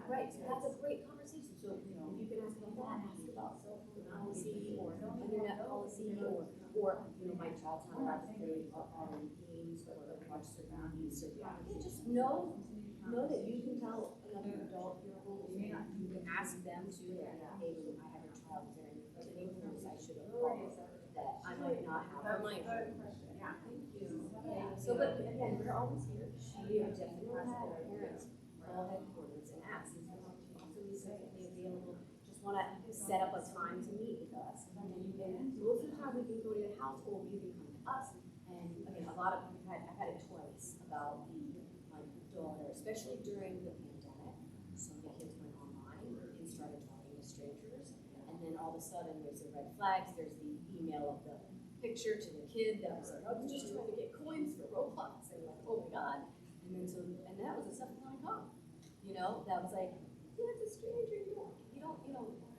Right, so that's a great conversation, so if you can ask about that, ask about cell phone policy, or internet policy, or, you know, my child's not allowed to play games or watch certain movies, or, yeah, just know that you can tell another adult your rules, you can ask them to, hey, I have a child, is there any rules I should have followed that I might not have on my own? Yeah, thank you. So, but again, we're always here. We have definitely had parents call headquarters and ask, is there somebody secondly available? Just want to set up a time to meet with us. And most of the time we can go to your house, or you can come to us. And again, I've had it twice about the especially during the pandemic, some of the kids went online and started talking to strangers. And then all of a sudden, there's the red flags, there's the email of the picture to the kid that was like, I was just trying to get coins for Roblox. And like, oh my God. And then and that was a self-employed. You know, that was like, yeah, it's a stranger. You don't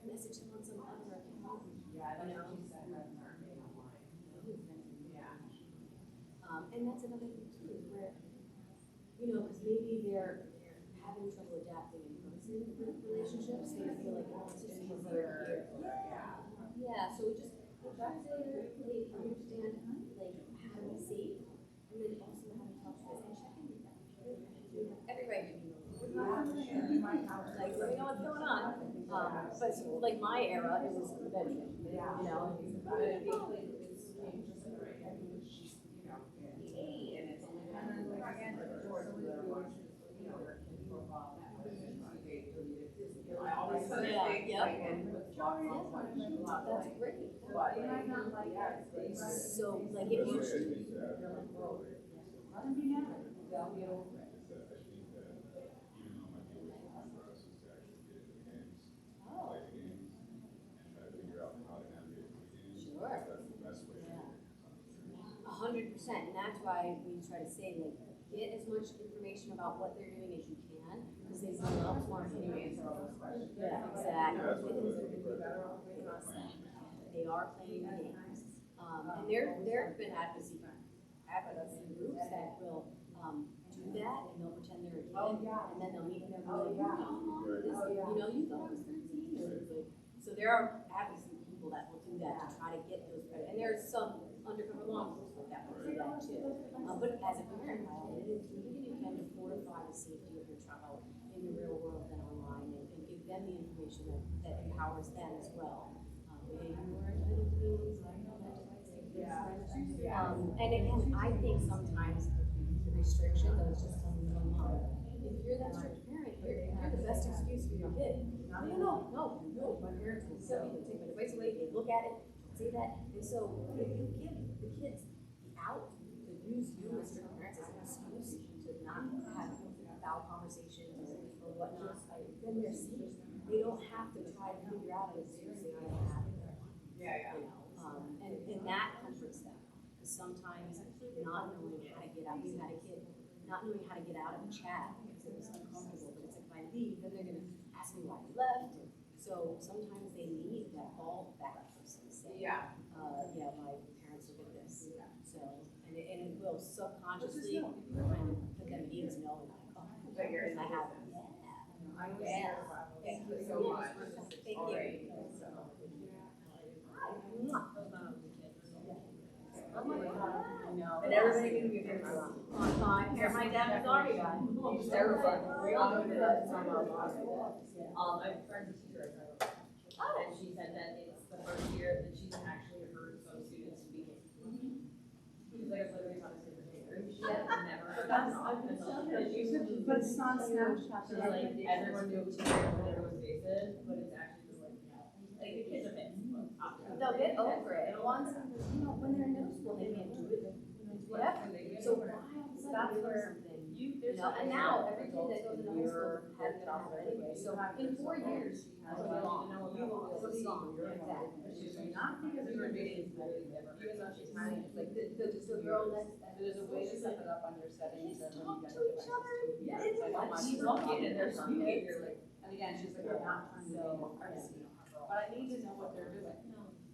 message them on some other account.
Yeah,
You
that's
know?
what she said, her name online. Yeah.
And that's another thing too, is where, you know, because maybe they're having trouble adapting in person relationships. They feel like it's just easier. Yeah, so we try to say that they understand like how to be safe, and then also how to talk to us and check in with them. Every right to be like, let me know what's going on. But like my era, it was prevention. You know.
I always
Yeah,
think
yep.
like, and
That's great.
but it might not like that.
So like if you
Let them be mad, they'll get over it.
Sure. 100%, and that's why we try to say, like, get as much information about what they're doing as you can, because they will help more
Can you answer all those questions?
Yeah, exactly. They are playing games, and there've been advocacy groups that will do that, and they'll pretend they're a kid, and then they'll meet them and they're like, how long did this, you know, you thought I was 13, or it's like, so there are advocacy people that will do that to try to get those credit, and there's some undercover law enforcement that will do that too. But as a parent, it is doing you can to fortify the safety of your child in the real world and online, and give them the information that empowers them as well. You are entitled to be and again, I think sometimes the restriction that was just telling my mom, if you're that strict parent, you're the best excuse for your kid. No, my parents will tell me, they take my device away, they look at it, say that, and so if you give the kids the out to use you as strict parents as an excuse to not have foul conversations or whatnot, then they're safe. They don't have to try to figure out an excuse they don't have. You know, and that comforts them. Because sometimes not knowing how to get out, you had a kid not knowing how to get out of a chat because it was uncomfortable, but it's like if I leave, then they're gonna ask me why you left. So sometimes they need that fallback person to say, yeah, my parents look at this. So and it will subconsciously kind of put them at ease knowing like, oh,
But you're in the
I have
business.
Thank you
so much.
Thank you. Oh my God.
And everybody can be very wrong.
Here, my dad is already gone.
Terrifying.
We all know that.
I have a friend, a teacher, and she said that it's the first year that she's actually heard some students speaking. She's like, I've literally taught a super teacher. She had never.
But it's not Snapchat.
She's like, everyone knew what everyone's faces, but it's actually just like the kids are mixed.
They'll get over it. Once, when they're in middle school, they can't do it. Whatever. So why all of a sudden
That's
they
where
learn something?
there's
And now every kid that goes into high school has been off anyway. So in 4 years, you will see exactly.
Not because we were dating, even though she's tiny, it's like
The girl next.
There's a way to set it up on your settings
Kids
and
talk
when
to
you
each
get
other.
Yeah,
It's
I know
like
she's
walking
and they're speaking, you're like,
And again, she's like, I'm not trying to be more privacy, but I need to know what they're doing.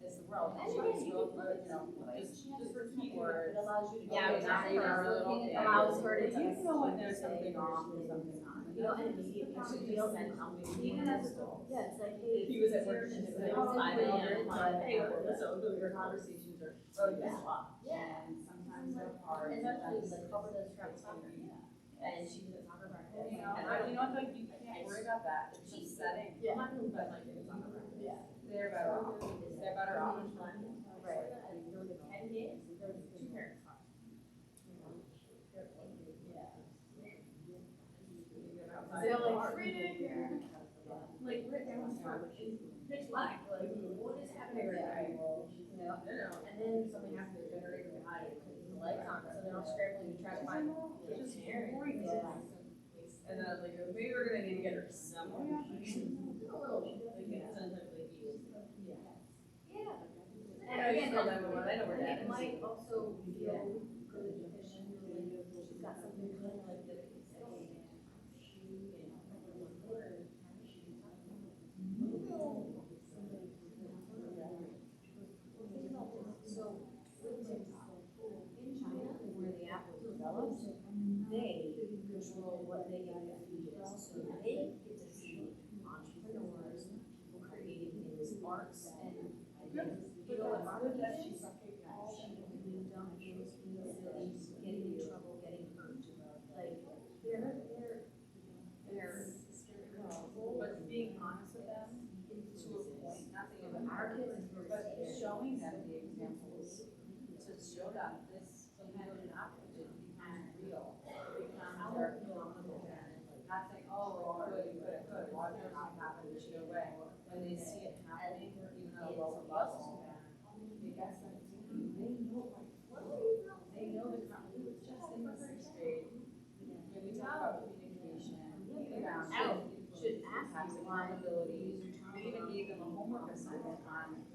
It's the world.
And
So I
again,
just
you
go
can
through it, just for keywords.
It allows you to.
Yeah,
go
exactly.
back and
Little
It
thing.
allows her to.
You know when there's
say,
something off and something on.
You know, and immediately she feels and
Even as adults.
yeah, it's like, hey.
He was at work and
it's
it
like,
was 5 a.m.
but-
Hey, so your conversations are,
Yeah.
And sometimes they're hard.
Especially the cover those tracks.
and she was at soccer practice.
You know, what, like, you can't worry about that, it's just setting.
Yeah.
But like, it was soccer practice.
Yeah.
They're better off. They're better off.
Right. And there was 10 kids, there was 2 parents. They're like, free daycare. Like, right now it's hard. Pitch black, like, what is happening right now? You know, and then something happens to the generator behind it, because the lights on, so they're all scrambling to try to find. It's just boring. Yeah.
And then I was like, maybe we're gonna need to get her some more.
A little bit, like, sometimes like you.
Yeah.
And again, I know where that
It
is.
might also feel good if she feels like she's got something kind of like that they say, so with TikTok, in China, where the app was developed, they control what they get their feed is. So they get to see entrepreneurs, people creating things, arts, and you know what, good that she's doing dumb things, being silly, getting in trouble, getting hurt. Like, they're
But being honest with them, to a point, not saying about our kids, but showing them the examples, to show them this sometimes is not, it becomes real, it becomes their phenomenal. Not saying, oh, it could, why would it not happen this your way? When they see it happening, even at a lower level, they guess that they know the company, it's just in the first grade. When we talk about communication, around should ask having accountability. We even gave them a homework assignment on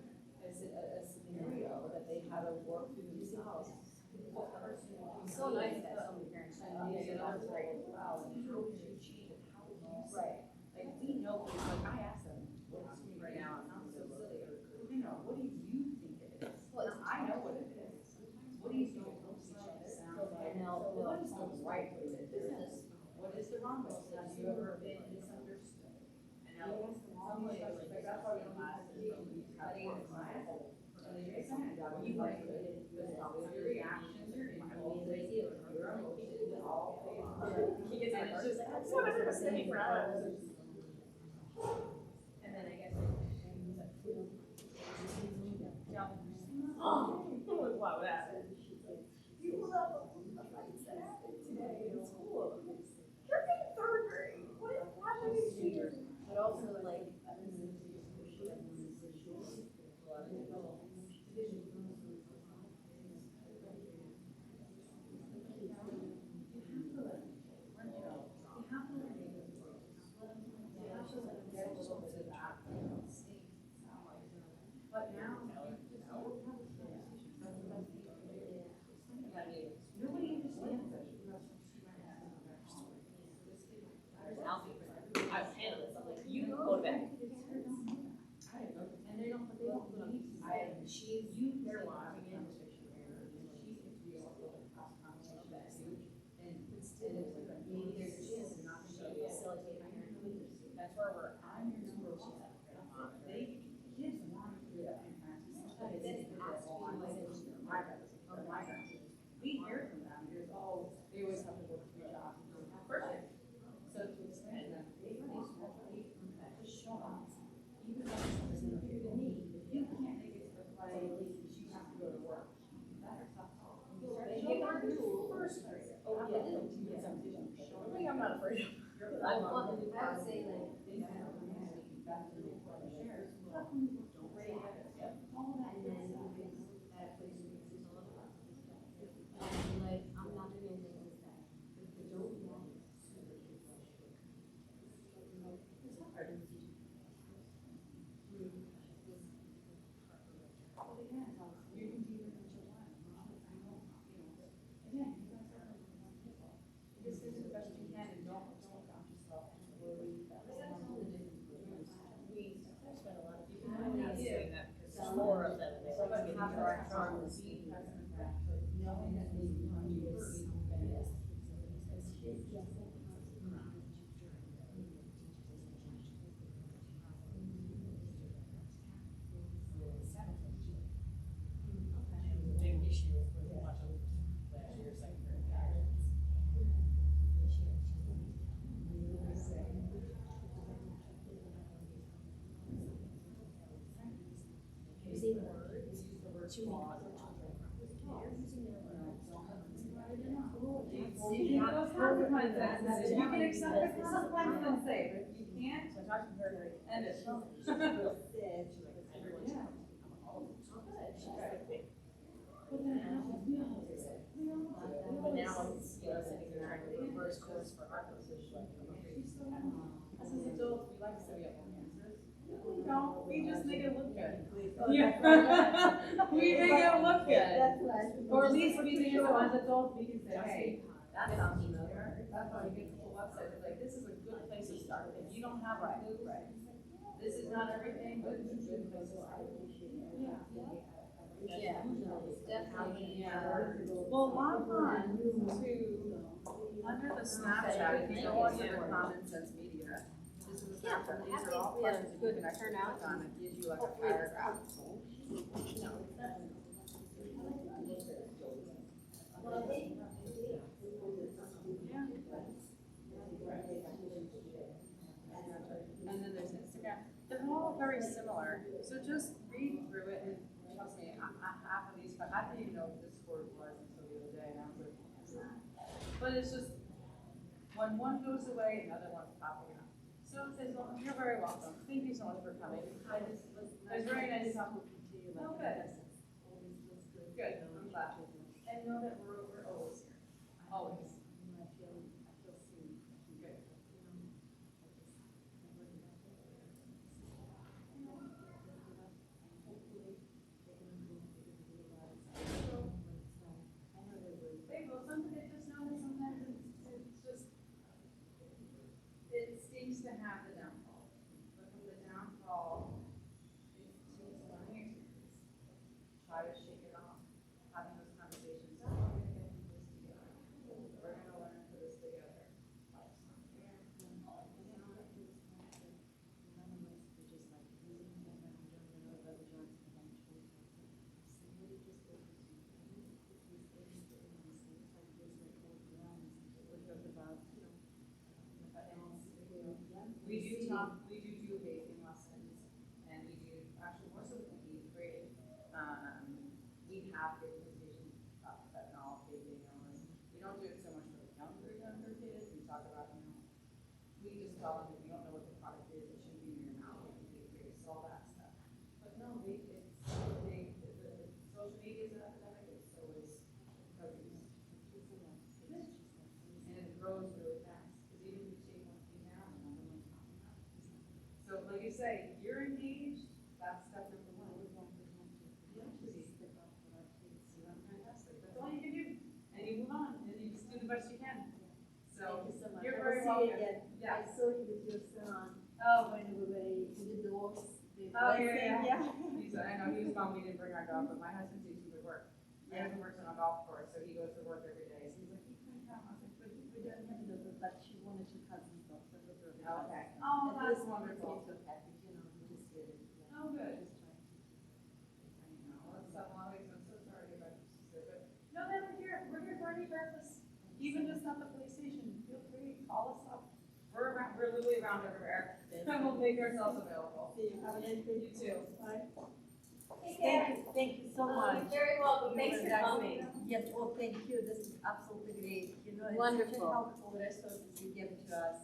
a scenario that they had to work through themselves. It's so nice that some parents can use it on grade as well, and how would you change it, how would you say? Like, we know, like, I asked them, what's me right now, it sounds so silly, you know, what do you think it is? Well, I know what it is. What do you think it helps each other sound like? What is the right way to do this? What is the wrong way? Have you ever been misunderstood? And now, somebody was like, that's why we don't have to do cutting it class. And they just said, you like it, but always your reactions, your impulses, your emotions, all. He gets like, it's just, that's what I'm saying, bro. And then I guess. Yeah. Oh, what would happen? You will have a today in school. You're in third grade. What happened to you?
but also like,
But now, nobody understands it.
Alfie, I was handling this, I'm like, you go to bed.
And they don't put on, they're watching it. She gets real, cross conversation. And instead of like, maybe there's a chance to not show you. That's where we're, I'm your number one. They, kids want to do that. But then ask me, my guys, we hear from them, there's, oh, they always have to work 3 jobs. Perfect. So to explain them, they small plate, just show them. Even though it's something that you're gonna need, if you can't make it to the play, you have to go to work. That's tough. They get our tools first grade. Oh, yeah. One thing I'm not afraid of.
I would say like,
Don't worry about it.
and then that place makes it all about. And like, I'm not doing anything with that, but the don't want it.
Just do the best you can and don't count yourself and worry. We spend a lot of people.
I'm not saying that because there's 4 of them. They
But
like
we
to
have
be
our
direct.
arms, being present in that, but knowing that they become yours.
Big issue with much of last year's second grade.
Using words, the word to make other children. They're using their words.
You can accept the consequences and say, but if you can't, end it.
But now, it's, sitting there trying to reverse course for our position, like,
like to say we have all the answers.
No, we just make it look good.
Yeah.
We make it look good.
That's right.
Or at least we think it's the ones that don't, we can say, hey,
That sounds familiar.
that's why you get the website, it's like, this is a good place to start. If you don't have a clue, this is not everything, but it's a good place to start.
Yeah, definitely,
Well, log on to, under the Snapchat, if you go onto the Common Sense Media, this is a
Yeah,
Snapchat, these
happy
are all
we have
questions you
good
can actually
turnout.
click on, it gives you like a
Hopefully it's
paragraph. And then there's Instagram. They're all very similar. So just read through it and trust me, half of these, I didn't even know what Discord was until the other day. And I was like, what's that? But it's just, when one goes away, another one's popping up. So you're very welcome. Thank you so much for coming. It was very nice talking to you. Oh, good. Good, I'm glad. And know that we're always here. Always. Good. They will, sometimes they just know that sometimes it's just, it seems to have the downfall. But from the downfall, it's a learning experience. Try to shake it off, having those conversations. Oh, we're gonna get through this together. We're gonna learn through this together. We do vaping lessons, and we do, actually, more so with the 8th grade. We have vaping stations, fentanyl, vaping, illness. We don't do it so much for the younger kids. We talk about, we just tell them if you don't know what the product is, it shouldn't be in your mouth, it can be erased, all that stuff. But no, it's big, the social media is an epidemic, and so is drug use. And it grows really fast, because even if you take one thing down, another one's popping up. So like you say, you're engaged, that's step number one. Fantastic, that's all you can do, and you move on, and you just do the best you can. So,
Thank you so much.
you're
I
very
will see you
welcome.
again.
Yeah.
I saw you with your son
Oh,
when we were in the dogs.
oh, yeah. I know, he was bummed we didn't bring our dog, but my husband takes him to work. My husband works on a golf course, so he goes to work every day, so he's like, you couldn't come, I was like, but
We don't have dogs, but she wanted to cousins dog, so we brought it.
okay. Oh,
At
that's
least
wonderful.
makes her happy, we just did it. Yeah.
Oh, good.
Just trying to.
I know, well, it's a long week, I'm so sorry about your sister, but no, then we're here for any purpose. Even just not the police station, feel free, call us up. We're around, we're literally around everywhere, and we'll make ourselves available.
See you, have a nice day.
You too.
Bye.
Take care.
Thank you so much.
You're very welcome, thanks for
That's
coming.
great. Yes, well, thank you, this is absolutely great, it's such
Wonderful.
a helpful resources you give to us.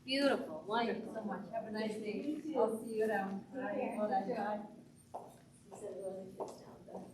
beautiful,
Thank you
wonderful.
so much, have a nice day.
You too.
I'll see you around.
Take care.
All right, bye.
He said it really fits down there.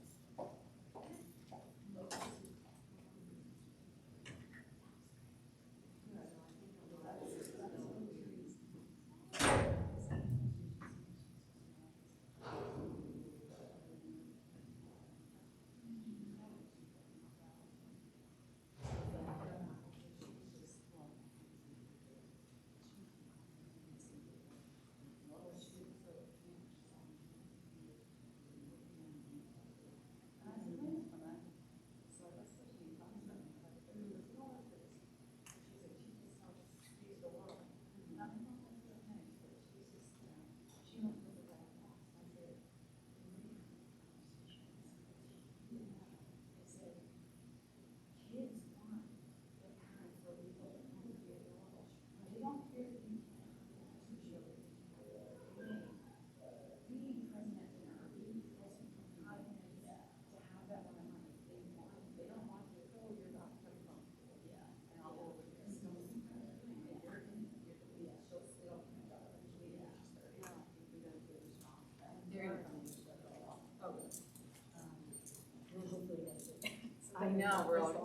I know, we're like,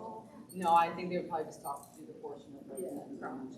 no, I think they would probably just talk through the portion of the ground.